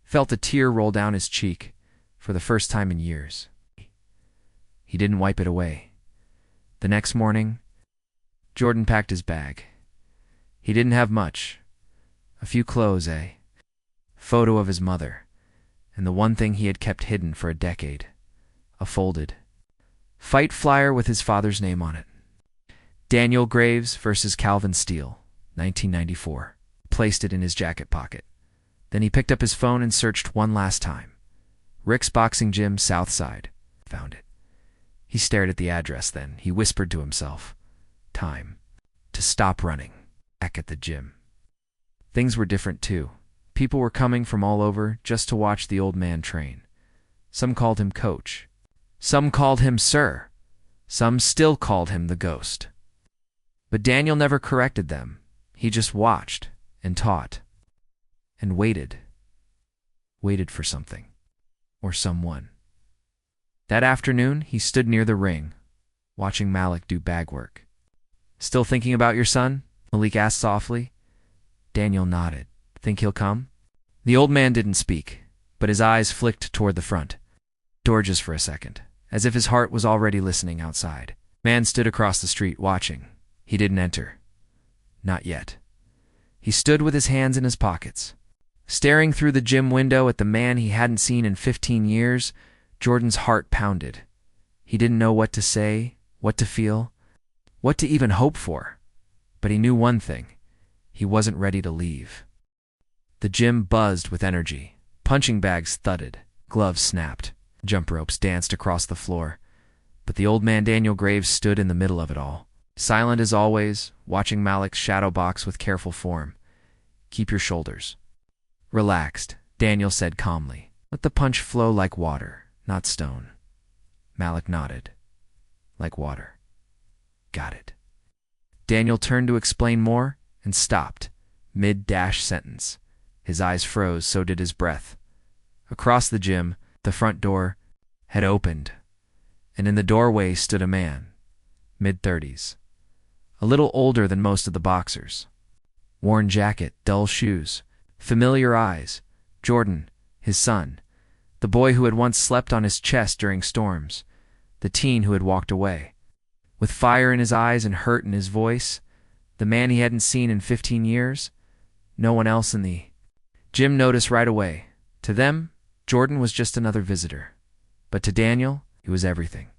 felt a tear roll down his cheek for the first time in years. He didn't wipe it away. The next morning, Jordan packed his bag. He didn't have much. A few clothes, photo of his mother, and the one thing he had kept hidden for a decade, a folded fight flyer with his father's name on it. Daniel Graves versus Calvin Steele, 1994. Placed it in his jacket pocket. Then he picked up his phone and searched one last time. Rick's Boxing Gym, South Side. Found it. He stared at the address then. He whispered to himself, "Time to stop running." Back at the gym. Things were different too. People were coming from all over just to watch the old man train. Some called him Coach. Some called him Sir. Some still called him the Ghost. But Daniel never corrected them. He just watched and taught and waited. Waited for something or someone. That afternoon, he stood near the ring, watching Malik do bag work. "Still thinking about your son?" Malik asked softly. Daniel nodded. "Think he'll come?" The old man didn't speak, but his eyes flicked toward the front doors for a second, as if his heart was already listening outside. Man stood across the street watching. He didn't enter. Not yet. He stood with his hands in his pockets, staring through the gym window at the man he hadn't seen in 15 years. Jordan's heart pounded. He didn't know what to say, what to feel, what to even hope for. But he knew one thing. He wasn't ready to leave. The gym buzzed with energy. Punching bags thudded. Gloves snapped. Jump ropes danced across the floor. But the old man Daniel Graves stood in the middle of it all, silent as always, watching Malik's shadow box with careful form. "Keep your shoulders relaxed," Daniel said calmly. "Let the punch flow like water, not stone." Malik nodded. "Like water. Got it." Daniel turned to explain more and stopped, mid-dash sentence. His eyes froze, so did his breath. Across the gym, the front door had opened, and in the doorway stood a man, mid-30s, a little older than most of the boxers. Worn jacket, dull shoes, familiar eyes. Jordan, his son, the boy who had once slept on his chest during storms, the teen who had walked away. With fire in his eyes and hurt in his voice, the man he hadn't seen in 15 years, no one else in the gym noticed right away. To them, Jordan was just another visitor. But to Daniel, he was everything.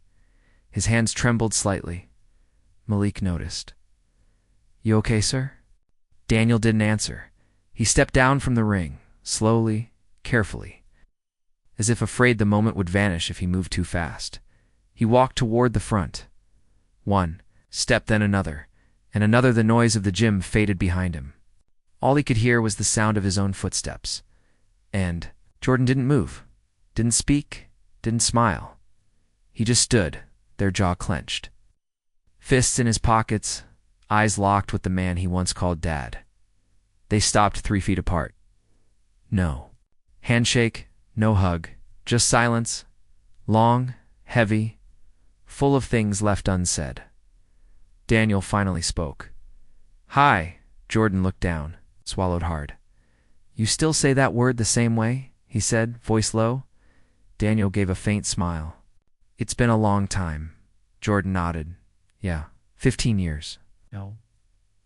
His hands trembled slightly. Malik noticed. "You okay, sir?" Daniel didn't answer. He stepped down from the ring, slowly, carefully, as if afraid the moment would vanish if he moved too fast. He walked toward the front. One step, then another, and another. The noise of the gym faded behind him. All he could hear was the sound of his own footsteps. And Jordan didn't move, didn't speak, didn't smile. He just stood, their jaw clenched, fists in his pockets, eyes locked with the man he once called Dad. They stopped 3 feet apart. No handshake, no hug, just silence, long, heavy, full of things left unsaid. Daniel finally spoke. "Hi." Jordan looked down, swallowed hard. "You still say that word the same way?" he said, voice low. Daniel gave a faint smile. "It's been a long time." Jordan nodded. "Yeah, 15 years. No."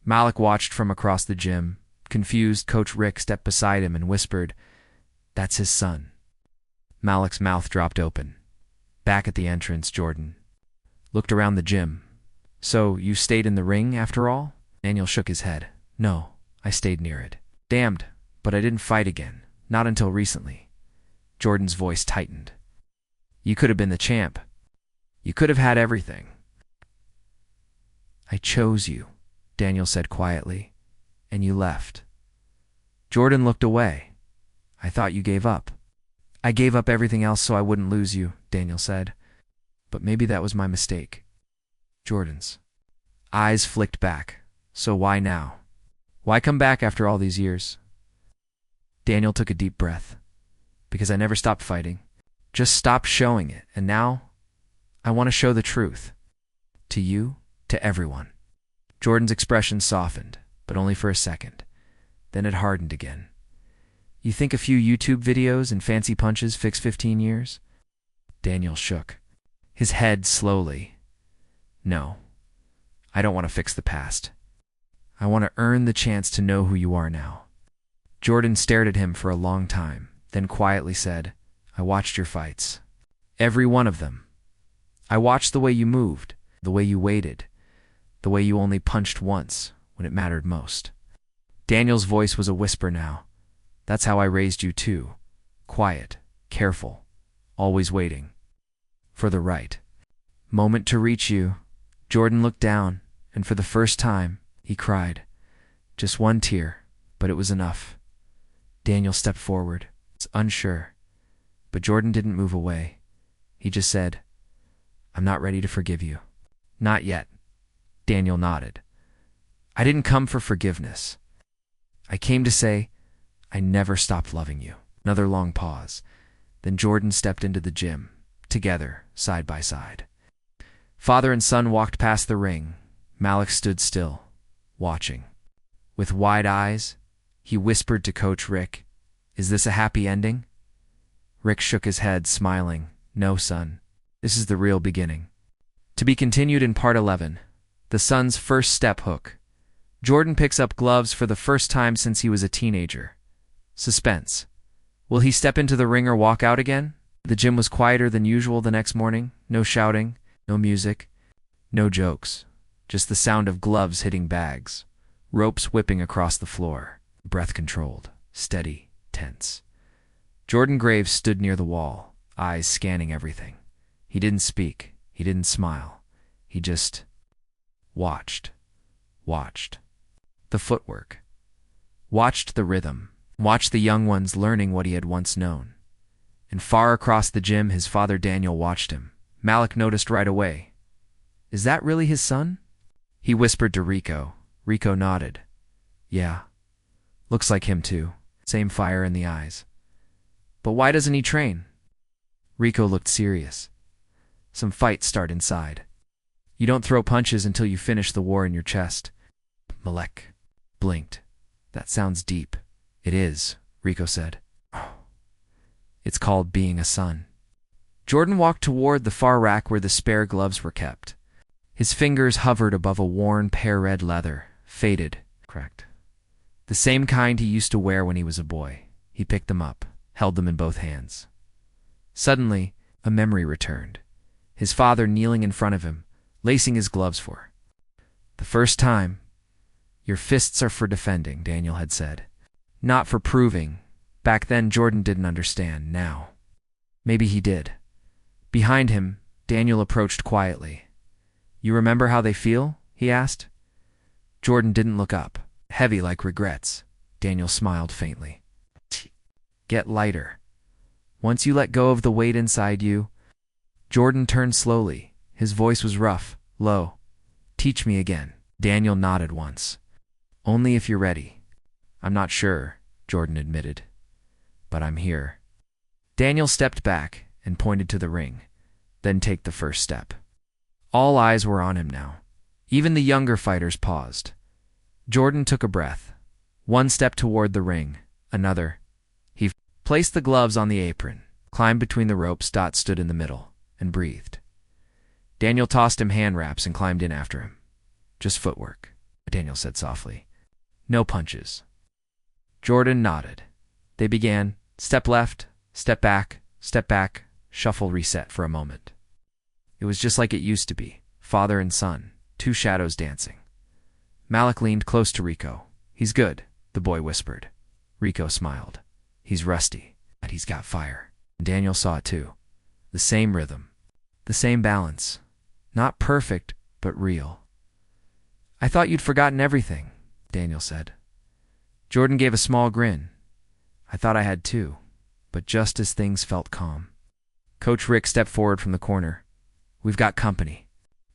Malik watched from across the gym. Confused, Coach Rick stepped beside him and whispered, "That's his son." Malik's mouth dropped open. Back at the entrance, Jordan looked around the gym. "So you stayed in the ring after all?" Daniel shook his head. "No, I stayed near it. Damned, but I didn't fight again. Not until recently." Jordan's voice tightened. "You could have been the champ. You could have had everything." "I chose you," Daniel said quietly, "and you left." Jordan looked away. "I thought you gave up." "I gave up everything else so I wouldn't lose you," Daniel said. "But maybe that was my mistake." Jordan's eyes flicked back. "So why now? Why come back after all these years?" Daniel took a deep breath. "Because I never stopped fighting. Just stopped showing it. And now, I want to show the truth. To you, to everyone." Jordan's expression softened, but only for a second. Then it hardened again. "You think a few YouTube videos and fancy punches fix 15 years? Daniel shook his head slowly. "No, I don't want to fix the past. I want to earn the chance to know who you are now." Jordan stared at him for a long time, then quietly said, "I watched your fights. Every one of them. I watched the way you moved, the way you waited, the way you only punched once when it mattered most." Daniel's voice was a whisper now. "That's how I raised you too. Quiet, careful, always waiting. For the right moment to reach you." Jordan looked down, and for the first time, he cried. Just one tear, but it was enough. Daniel stepped forward, unsure, but Jordan didn't move away. He just said, "I'm not ready to forgive you." "Not yet." Daniel nodded. I didn't come for forgiveness. I came to say, I never stopped loving you. Another long pause. Then Jordan stepped into the gym, together, side by side. Father and son walked past the ring. Malik stood still, watching. With wide eyes, he whispered to Coach Rick, "Is this a happy ending?" Rick shook his head, smiling. "No, son. This is the real beginning." To be continued in Part 11. The son's first step hook. Jordan picks up gloves for the first time since he was a teenager. Suspense. Will he step into the ring or walk out again? The gym was quieter than usual the next morning. No shouting, no music, no jokes. Just the sound of gloves hitting bags, ropes whipping across the floor, breath controlled, steady, tense. Jordan Graves stood near the wall, eyes scanning everything. He didn't speak. He didn't smile. He just watched. The footwork. Watched the rhythm. Watched the young ones learning what he had once known. And far across the gym, his father Daniel watched him. Malik noticed right away. Is that really his son? He whispered to Rico. Rico nodded. Yeah. Looks like him too. Same fire in the eyes. But why doesn't he train? Rico looked serious. Some fights start inside. You don't throw punches until you finish the war in your chest. Malik blinked. That sounds deep. It is, Rico said. It's called being a son. Jordan walked toward the far rack where the spare gloves were kept. His fingers hovered above a worn pear red leather, faded, cracked. The same kind he used to wear when he was a boy. He picked them up, held them in both hands. Suddenly, a memory returned. His father kneeling in front of him, lacing his gloves for. The first time. Your fists are for defending, Daniel had said. Not for proving. Back then, Jordan didn't understand. Now. Maybe he did. Behind him, Daniel approached quietly. You remember how they feel? He asked. Jordan didn't look up. Heavy like regrets. Daniel smiled faintly. Get lighter. Once you let go of the weight inside you. Jordan turned slowly. His voice was rough, low. Teach me again. Daniel nodded once. Only if you're ready. I'm not sure, Jordan admitted. But I'm here. Daniel stepped back and pointed to the ring. Then take the first step. All eyes were on him now. Even the younger fighters paused. Jordan took a breath. One step toward the ring. Another. He placed the gloves on the apron, climbed between the ropes. Dot stood in the middle, and breathed. Daniel tossed him hand wraps and climbed in after him. Just footwork, Daniel said softly. No punches. Jordan nodded. They began. Step left, step back, shuffle, reset for a moment. It was just like it used to be. Father and son, two shadows dancing. Malik leaned close to Rico. He's good, the boy whispered. Rico smiled. He's rusty, but he's got fire. Daniel saw it too. The same rhythm. The same balance. Not perfect, but real. I thought you'd forgotten everything, Daniel said. Jordan gave a small grin. I thought I had too, but just as things felt calm. Coach Rick stepped forward from the corner. We've got company,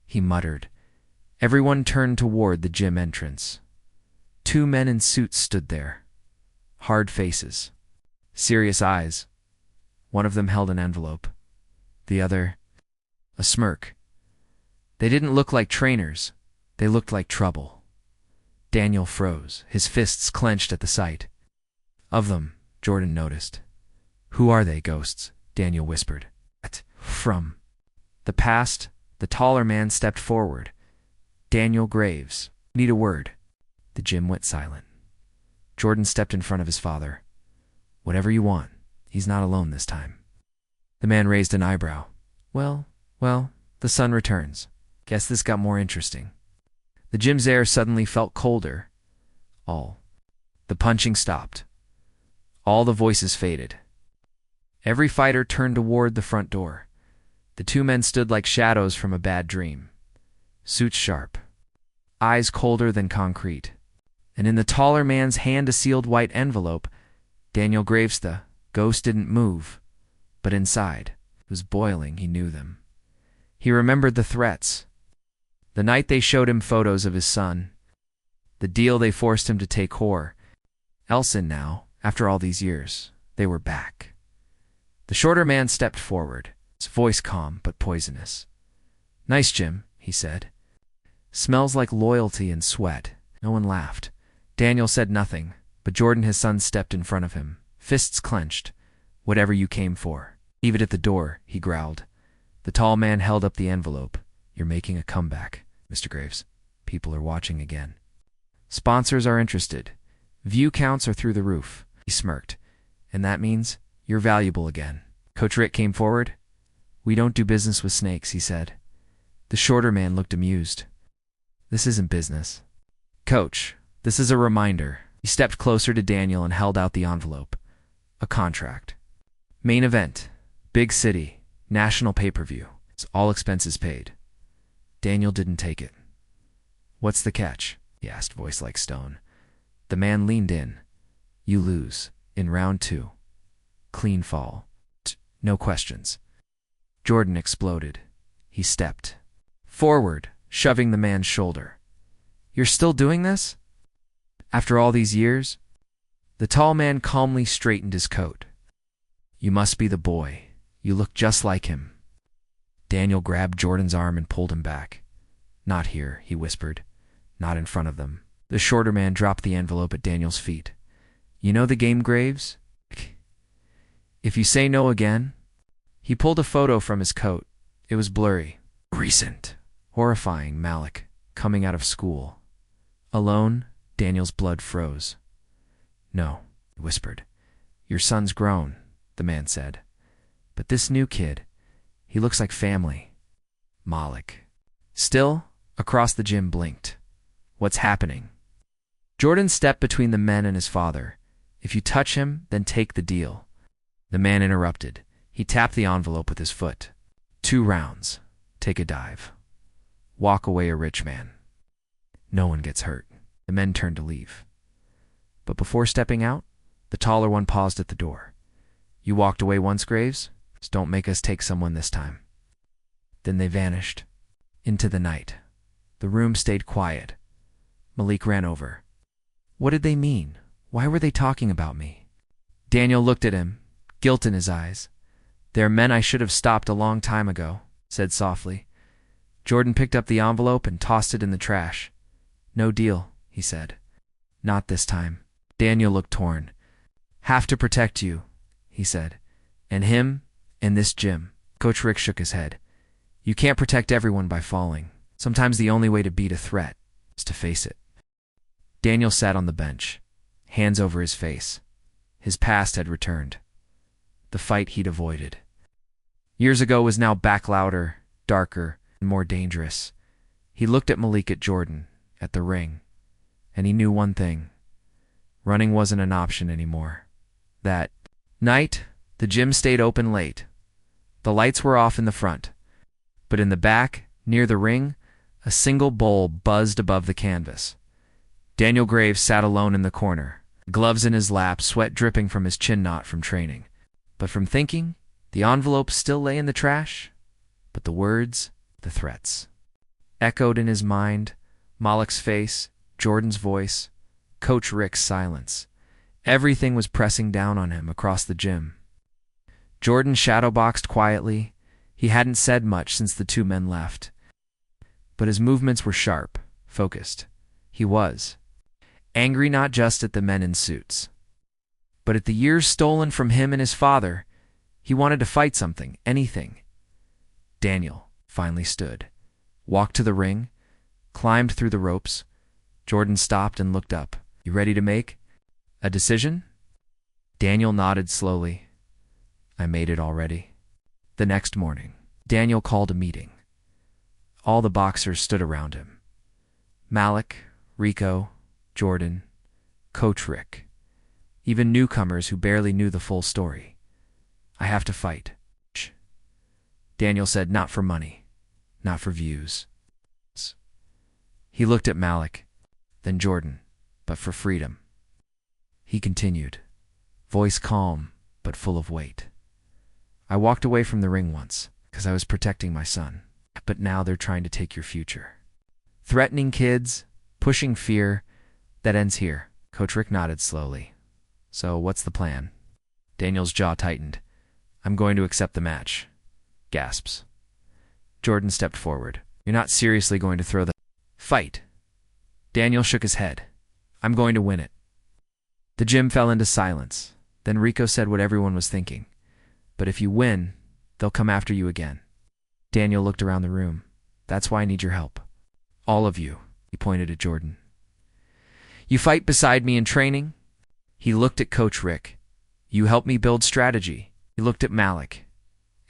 he muttered. Everyone turned toward the gym entrance. Two men in suits stood there. Hard faces. Serious eyes. One of them held an envelope. The other, a smirk. They didn't look like trainers. They looked like trouble. Daniel froze, his fists clenched at the sight. Of them, Jordan noticed. Who are they, ghosts? Daniel whispered. From the past, the taller man stepped forward. Daniel Graves. Need a word. The gym went silent. Jordan stepped in front of his father. Whatever you want. He's not alone this time. The man raised an eyebrow. Well, the sun returns. Guess this got more interesting. The gym's air suddenly felt colder. The punching stopped. All the voices faded. Every fighter turned toward the front door. The two men stood like shadows from a bad dream. Suits sharp. Eyes colder than concrete. And in the taller man's hand a sealed white envelope. Daniel Graves, the ghost, didn't move. But inside, it was boiling. He knew them. He remembered the threats. The night they showed him photos of his son. The deal they forced him to take whore. Elson now, after all these years, they were back. The shorter man stepped forward, his voice calm but poisonous. "Nice gym," he said. "Smells like loyalty and sweat." No one laughed. Daniel said nothing, but Jordan, his son, stepped in front of him, fists clenched. "Whatever you came for. Leave it at the door," he growled. The tall man held up the envelope. "You're making a comeback, Mr. Graves. People are watching again. Sponsors are interested. View counts are through the roof." He smirked. "And that means you're valuable again." Coach Rick came forward. "We don't do business with snakes," he said. The shorter man looked amused. "This isn't business. Coach, this is a reminder." He stepped closer to Daniel and held out the envelope. A contract. "Main event. Big city. National pay-per-view. It's all expenses paid." Daniel didn't take it. "What's the catch?" he asked, voice like stone. The man leaned in. "You lose. In round 2. Clean fall. No questions." Jordan exploded. He stepped forward, shoving the man's shoulder. "You're still doing this? After all these years?" The tall man calmly straightened his coat. "You must be the boy. You look just like him." Daniel grabbed Jordan's arm and pulled him back. "Not here," he whispered. "Not in front of them." The shorter man dropped the envelope at Daniel's feet. "You know the game, Graves? If you say no again..." He pulled a photo from his coat. It was blurry. Recent. Horrifying Malik, coming out of school. Alone, Daniel's blood froze. "No," he whispered. "Your son's grown," the man said. "But this new kid, he looks like family." Malik. Still, across the gym blinked. "What's happening?" Jordan stepped between the men and his father. "If you touch him, then take the deal." The man interrupted. He tapped the envelope with his foot. 2 rounds. Take a dive. Walk away a rich man. No one gets hurt." The men turned to leave. But before stepping out, the taller one paused at the door. "You walked away once, Graves? Just don't make us take someone this time." Then they vanished. Into the night. The room stayed quiet. Malik ran over. What did they mean? Why were they talking about me? Daniel looked at him, guilt in his eyes. "They're men I should have stopped a long time ago," said softly. Jordan picked up the envelope and tossed it in the trash. "No deal," he said. "Not this time." Daniel looked torn. "Have to protect you," he said. "And him, and this gym." Coach Rick shook his head. "You can't protect everyone by falling. Sometimes the only way to beat a threat is to face it." Daniel sat on the bench, hands over his face. His past had returned. The fight he'd avoided. Years ago was now back, louder, darker, and more dangerous. He looked at Malik, at Jordan, at the ring, and he knew one thing. Running wasn't an option anymore. That night, the gym stayed open late. The lights were off in the front, but in the back, near the ring, a single bowl buzzed above the canvas. Daniel Graves sat alone in the corner, gloves in his lap, sweat dripping from his chin knot from training. But from thinking, the envelope still lay in the trash. But the words, the threats, echoed in his mind. Malik's face, Jordan's voice, Coach Rick's silence. Everything was pressing down on him across the gym. Jordan shadowboxed quietly. He hadn't said much since the 2 men left. But his movements were sharp, focused. He was angry not just at the men in suits, but at the years stolen from him and his father. He wanted to fight something, anything. Daniel finally stood, walked to the ring, climbed through the ropes. Jordan stopped and looked up. "You ready to make a decision?" Daniel nodded slowly. "I made it already." The next morning, Daniel called a meeting. All the boxers stood around him. Malik, Rico, Jordan, Coach Rick, even newcomers who barely knew the full story. "I have to fight." Daniel said, "Not for money, not for views." He looked at Malik, then Jordan, "But for freedom." He continued, voice calm but full of weight. "I walked away from the ring once because I was protecting my son, but now they're trying to take your future. Threatening kids, pushing fear, That ends here. Coach Rick nodded slowly. So what's the plan? Daniel's jaw tightened. I'm going to accept the match. Gasps. Jordan stepped forward. You're not seriously going to throw the fight? Daniel shook his head. I'm going to win it. The gym fell into silence. Then Rico said what everyone was thinking. But if you win, they'll come after you again. Daniel looked around the room. That's why I need your help. All of you, he pointed at Jordan. You fight beside me in training? He looked at Coach Rick. You help me build strategy. He looked at Malik.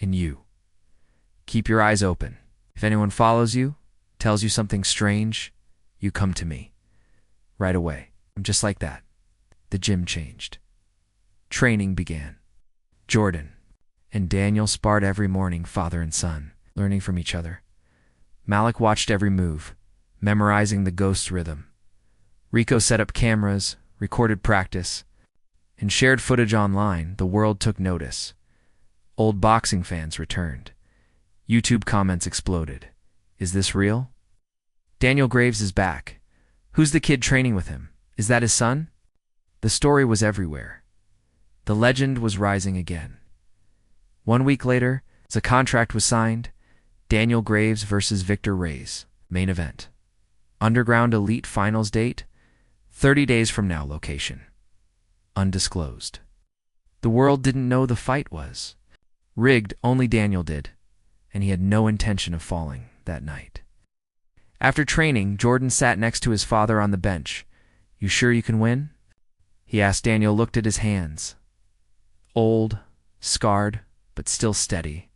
And you. Keep your eyes open. If anyone follows you, tells you something strange, you come to me. Right away. Just like that. The gym changed. Training began. Jordan and Daniel sparred every morning, father and son, learning from each other. Malik watched every move, memorizing the ghost rhythm. Rico set up cameras, recorded practice, and shared footage online. The world took notice. Old boxing fans returned. YouTube comments exploded. Is this real? Daniel Graves is back. Who's the kid training with him? Is that his son? The story was everywhere. The legend was rising again. 1 week later, the contract was signed. Daniel Graves versus Victor Reyes, main event. Underground Elite Finals date, 30 days from now location. Undisclosed. The world didn't know the fight was. Rigged, only Daniel did, and he had no intention of falling that night. After training, Jordan sat next to his father on the bench. You sure you can win? He asked. Daniel looked at his hands. Old, scarred, but still steady.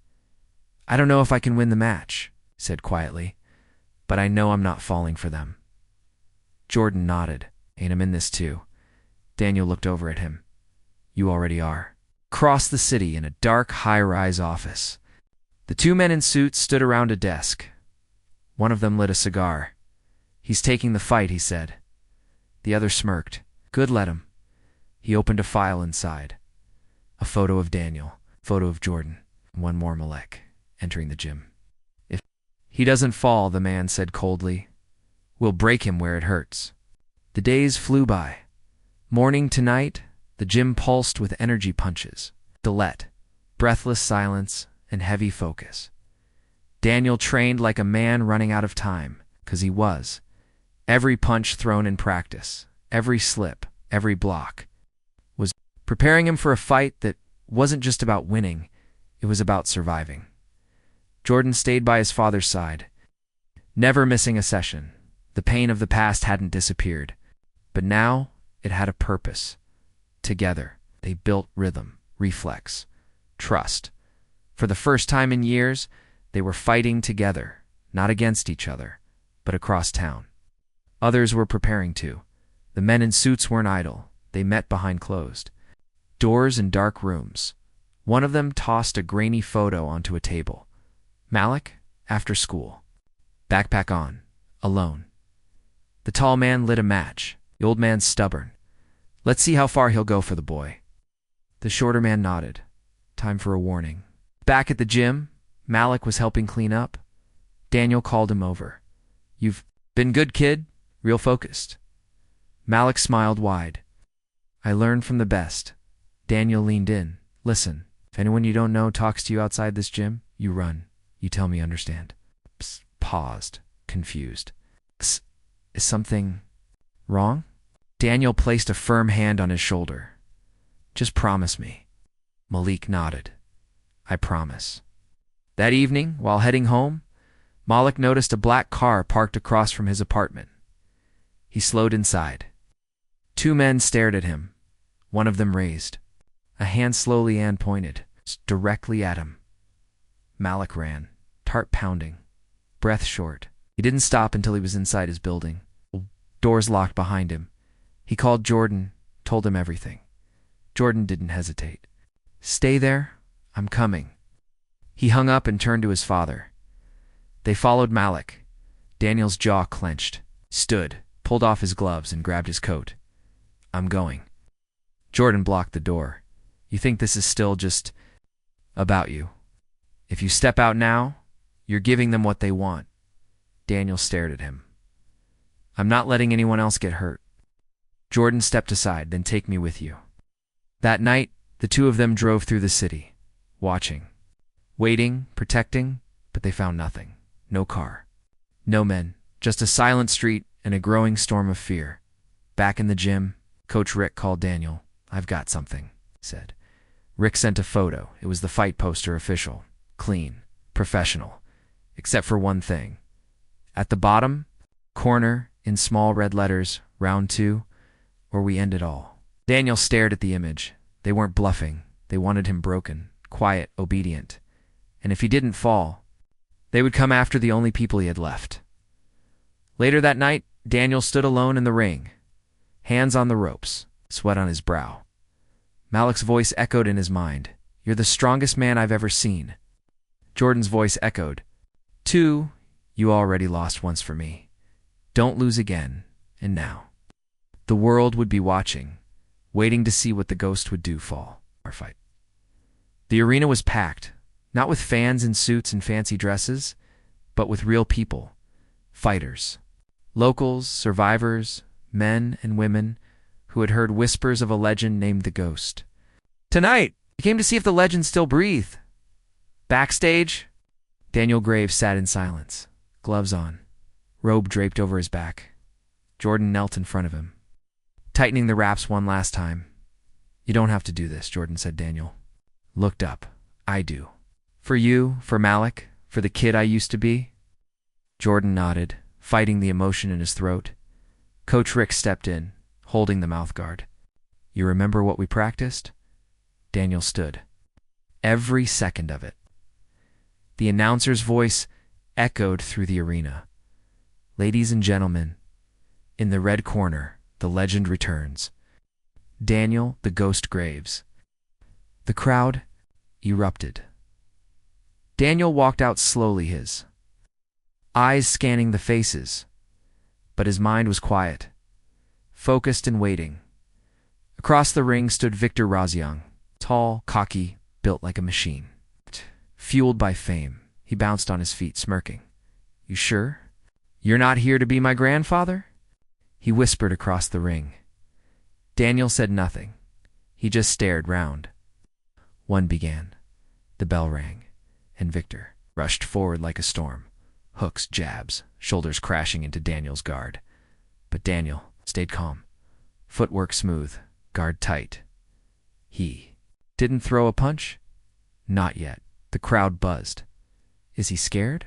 I don't know if I can win the match, he said quietly, but I know I'm not falling for them. Jordan nodded. And I'm in this too. Daniel looked over at him. You already are. Across the city in a dark, high-rise office. The two men in suits stood around a desk. One of them lit a cigar. He's taking the fight, he said. The other smirked. Good, let him. He opened a file inside. A photo of Daniel, photo of Jordan, and one more Malik, entering the gym. If he doesn't fall, the man said coldly, we'll break him where it hurts. The days flew by. Morning to night, the gym pulsed with energy punches, Gillette, breathless silence, and heavy focus. Daniel trained like a man running out of time, 'cause he was. Every punch thrown in practice, every slip, every block, was preparing him for a fight that wasn't just about winning, it was about surviving. Jordan stayed by his father's side, never missing a session. The pain of the past hadn't disappeared, but now it had a purpose. Together, they built rhythm, reflex, trust. For the first time in years, they were fighting together, not against each other, but across town. Others were preparing too. The men in suits weren't idle. They met behind closed doors in dark rooms. One of them tossed a grainy photo onto a table. Malik, after school. Backpack on, alone. The tall man lit a match. The old man's stubborn. Let's see how far he'll go for the boy. The shorter man nodded. Time for a warning. Back at the gym, Malik was helping clean up. Daniel called him over. You've been good, kid. Real focused. Malik smiled wide. I learned from the best. Daniel leaned in. Listen, if anyone you don't know talks to you outside this gym, you run. You tell me understand. Psst, paused, confused. Is something wrong? Daniel placed a firm hand on his shoulder. Just promise me. Malik nodded. I promise. That evening, while heading home, Malik noticed a black car parked across from his apartment. He slowed inside. Two men stared at him. One of them raised. A hand slowly and pointed, directly at him. Malik ran, heart pounding, breath short. He didn't stop until he was inside his building. Doors locked behind him. He called Jordan, told him everything. Jordan didn't hesitate. Stay there, I'm coming. He hung up and turned to his father. They followed Malik. Daniel's jaw clenched, stood, pulled off his gloves and grabbed his coat. I'm going. Jordan blocked the door. You think this is still just about you? If you step out now, you're giving them what they want. Daniel stared at him. I'm not letting anyone else get hurt. Jordan stepped aside, then take me with you. That night, the two of them drove through the city, watching, waiting, protecting, but they found nothing. No car. No men. Just a silent street and a growing storm of fear. Back in the gym, Coach Rick called Daniel. "I've got something," he said. Rick sent a photo. It was the fight poster, official, clean, professional, except for one thing. At the bottom, corner, in small red letters, round 2, or we end it all. Daniel stared at the image. They weren't bluffing. They wanted him broken, quiet, obedient. And if he didn't fall, they would come after the only people he had left. Later that night, Daniel stood alone in the ring, hands on the ropes, sweat on his brow. Malik's voice echoed in his mind. "You're the strongest man I've ever seen." Jordan's voice echoed. "2, you already lost once for me. Don't lose again, and now." The world would be watching, waiting to see what the ghost would do fall. Our fight. The arena was packed, not with fans in suits and fancy dresses, but with real people, fighters, locals, survivors, men and women who had heard whispers of a legend named the Ghost. "Tonight, we came to see if the legend still breathed." Backstage, Daniel Graves sat in silence, gloves on, robe draped over his back. Jordan knelt in front of him, tightening the wraps one last time. "You don't have to do this," Jordan said. Daniel looked up. "I do. For you, for Malik, for the kid I used to be." Jordan nodded, fighting the emotion in his throat. Coach Rick stepped in, holding the mouthguard. "You remember what we practiced?" Daniel stood. Every second of it. The announcer's voice echoed through the arena. "Ladies and gentlemen, in the red corner, the legend returns. Daniel the Ghost Graves." The crowd erupted. Daniel walked out slowly, his eyes scanning the faces, but his mind was quiet, focused and waiting. Across the ring stood Victor Raziang, tall, cocky, built like a machine. Fueled by fame, he bounced on his feet, smirking. "You sure? You're not here to be my grandfather?" He whispered across the ring. Daniel said nothing. He just stared round. One began. The bell rang, and Victor rushed forward like a storm. Hooks, jabs, shoulders crashing into Daniel's guard. But Daniel stayed calm. Footwork smooth, guard tight. He didn't throw a punch? Not yet. The crowd buzzed. Is he scared?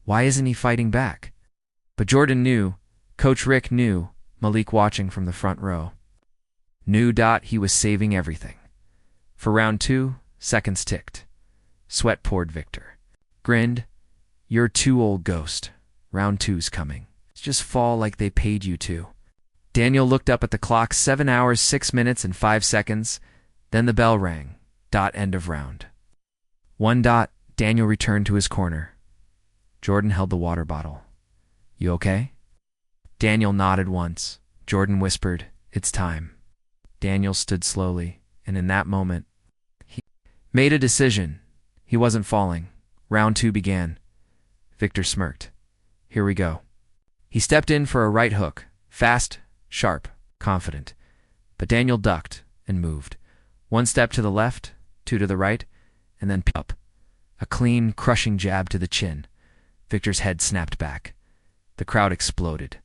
Why isn't he fighting back? But Jordan knew, Coach Rick knew, Malik watching from the front row. Knew he was saving everything. For round 2, seconds ticked. Sweat poured Victor. Grinned. "You're too old, Ghost. Round 2's coming. Just fall like they paid you to." Daniel looked up at the clock. 7 hours, 6 minutes, and 5 seconds. Then the bell rang. End of round. 1. Daniel returned to his corner. Jordan held the water bottle. "You okay?" Daniel nodded once. Jordan whispered, "It's time." Daniel stood slowly, and in that moment, he made a decision. He wasn't falling. Round 2 began. Victor smirked. "Here we go." He stepped in for a right hook, fast, sharp, confident. But Daniel ducked and moved. 1 step to the left, 2 to the right, and then up. A clean, crushing jab to the chin. Victor's head snapped back. The crowd exploded.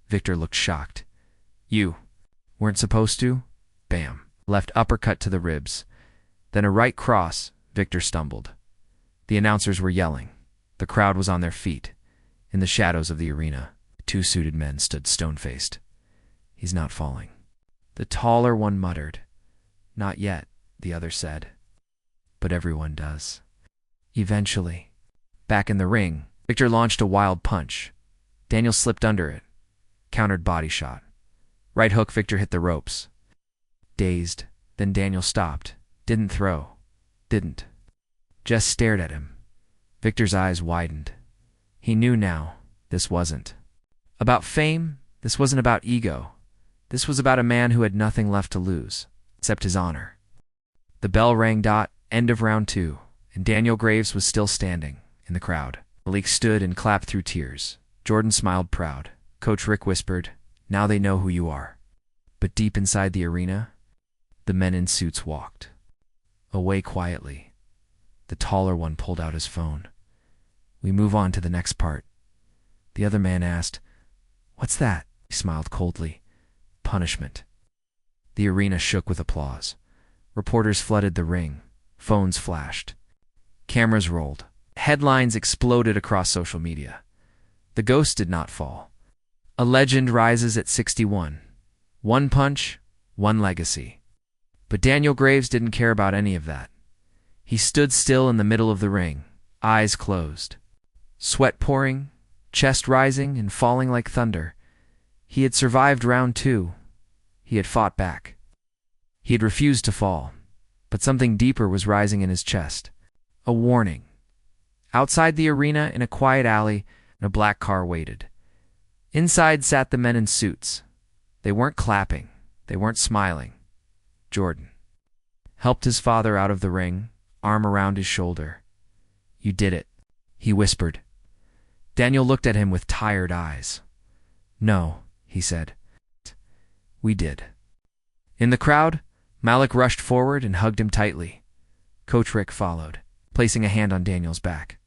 Victor looked shocked. "You weren't supposed to?" Bam. Left uppercut to the ribs. Then a right cross. Victor stumbled. The announcers were yelling. The crowd was on their feet. In the shadows of the arena, 2 suited men stood stone-faced. "He's not falling." The taller one muttered. "Not yet," the other said. But everyone does. Eventually. Back in the ring, Victor launched a wild punch. Daniel slipped under it. Countered body shot. Right hook. Victor hit the ropes. Dazed. Then Daniel stopped. Didn't throw. Didn't. Just stared at him. Victor's eyes widened. He knew now this wasn't about fame. This wasn't about ego. This was about a man who had nothing left to lose, except his honor. The bell rang. End of round 2, and Daniel Graves was still standing in the crowd. Malik stood and clapped through tears. Jordan smiled proud. Coach Rick whispered, "Now they know who you are." But deep inside the arena, the men in suits walked. Away quietly. The taller one pulled out his phone. "We move on to the next part." The other man asked, "What's that?" He smiled coldly. "Punishment." The arena shook with applause. Reporters flooded the ring. Phones flashed. Cameras rolled. Headlines exploded across social media. The ghost did not fall. A legend rises at 61. One punch, one legacy. But Daniel Graves didn't care about any of that. He stood still in the middle of the ring, eyes closed. Sweat pouring, chest rising and falling like thunder. He had survived round 2. He had fought back. He had refused to fall, but something deeper was rising in his chest. A warning. Outside the arena, in a quiet alley, a black car waited. Inside sat the men in suits. They weren't clapping. They weren't smiling. Jordan helped his father out of the ring, arm around his shoulder. "You did it," he whispered. Daniel looked at him with tired eyes. "No," he said. "We did." In the crowd, Malik rushed forward and hugged him tightly. Coach Rick followed, placing a hand on Daniel's back.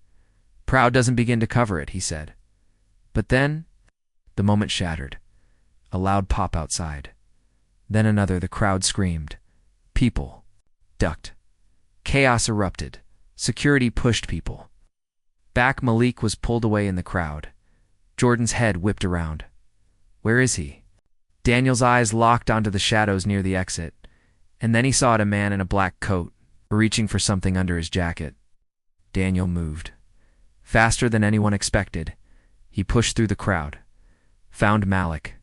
"Proud doesn't begin to cover it," he said. But then, the moment shattered. A loud pop outside. Then another. The crowd screamed. People ducked. Chaos erupted. Security pushed people. Back, Malik was pulled away in the crowd. Jordan's head whipped around. "Where is he?" Daniel's eyes locked onto the shadows near the exit, and then he saw a man in a black coat, reaching for something under his jacket. Daniel moved. Faster than anyone expected, he pushed through the crowd, found Malik,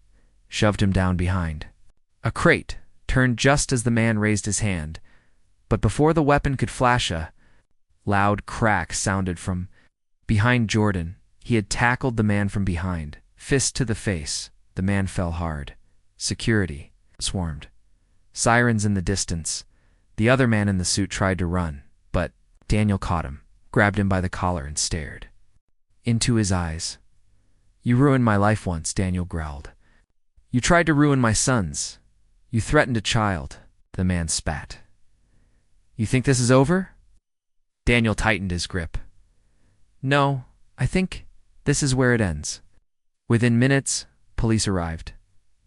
shoved him down behind. A crate turned just as the man raised his hand, but before the weapon could flash, a loud crack sounded from behind Jordan. He had tackled the man from behind, fist to the face. The man fell hard. Security swarmed. Sirens in the distance. The other man in the suit tried to run, but Daniel caught him, grabbed him by the collar and stared into his eyes. "You ruined my life once," Daniel growled. "You tried to ruin my son's. You threatened a child." The man spat. "You think this is over?" Daniel tightened his grip. "No, I think this is where it ends." Within minutes, police arrived.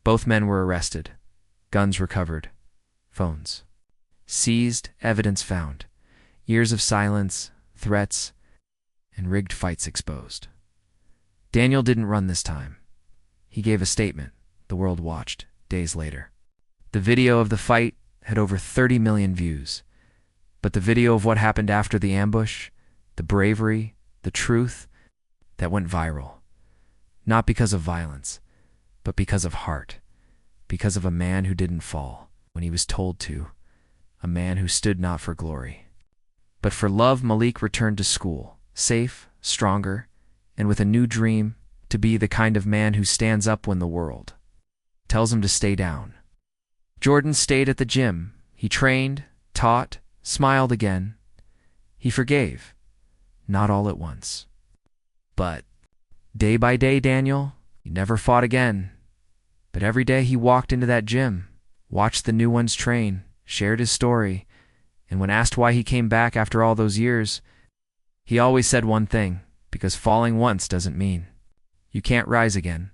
Both men were arrested. Guns recovered. Phones seized, evidence found. Years of silence, threats, and rigged fights exposed. Daniel didn't run this time. He gave a statement. The world watched, days later. The video of the fight had over 30 million views. But the video of what happened after the ambush, the bravery, the truth, that went viral. Not because of violence, but because of heart. Because of a man who didn't fall when he was told to. A man who stood not for glory, but for love. Malik returned to school, safe, stronger, and with a new dream to be the kind of man who stands up when the world tells him to stay down. Jordan stayed at the gym. He trained, taught, smiled again. He forgave, not all at once. But day by day, Daniel, he never fought again. But every day he walked into that gym, watched the new ones train, shared his story, and when asked why he came back after all those years, he always said one thing: because falling once doesn't mean you can't rise again.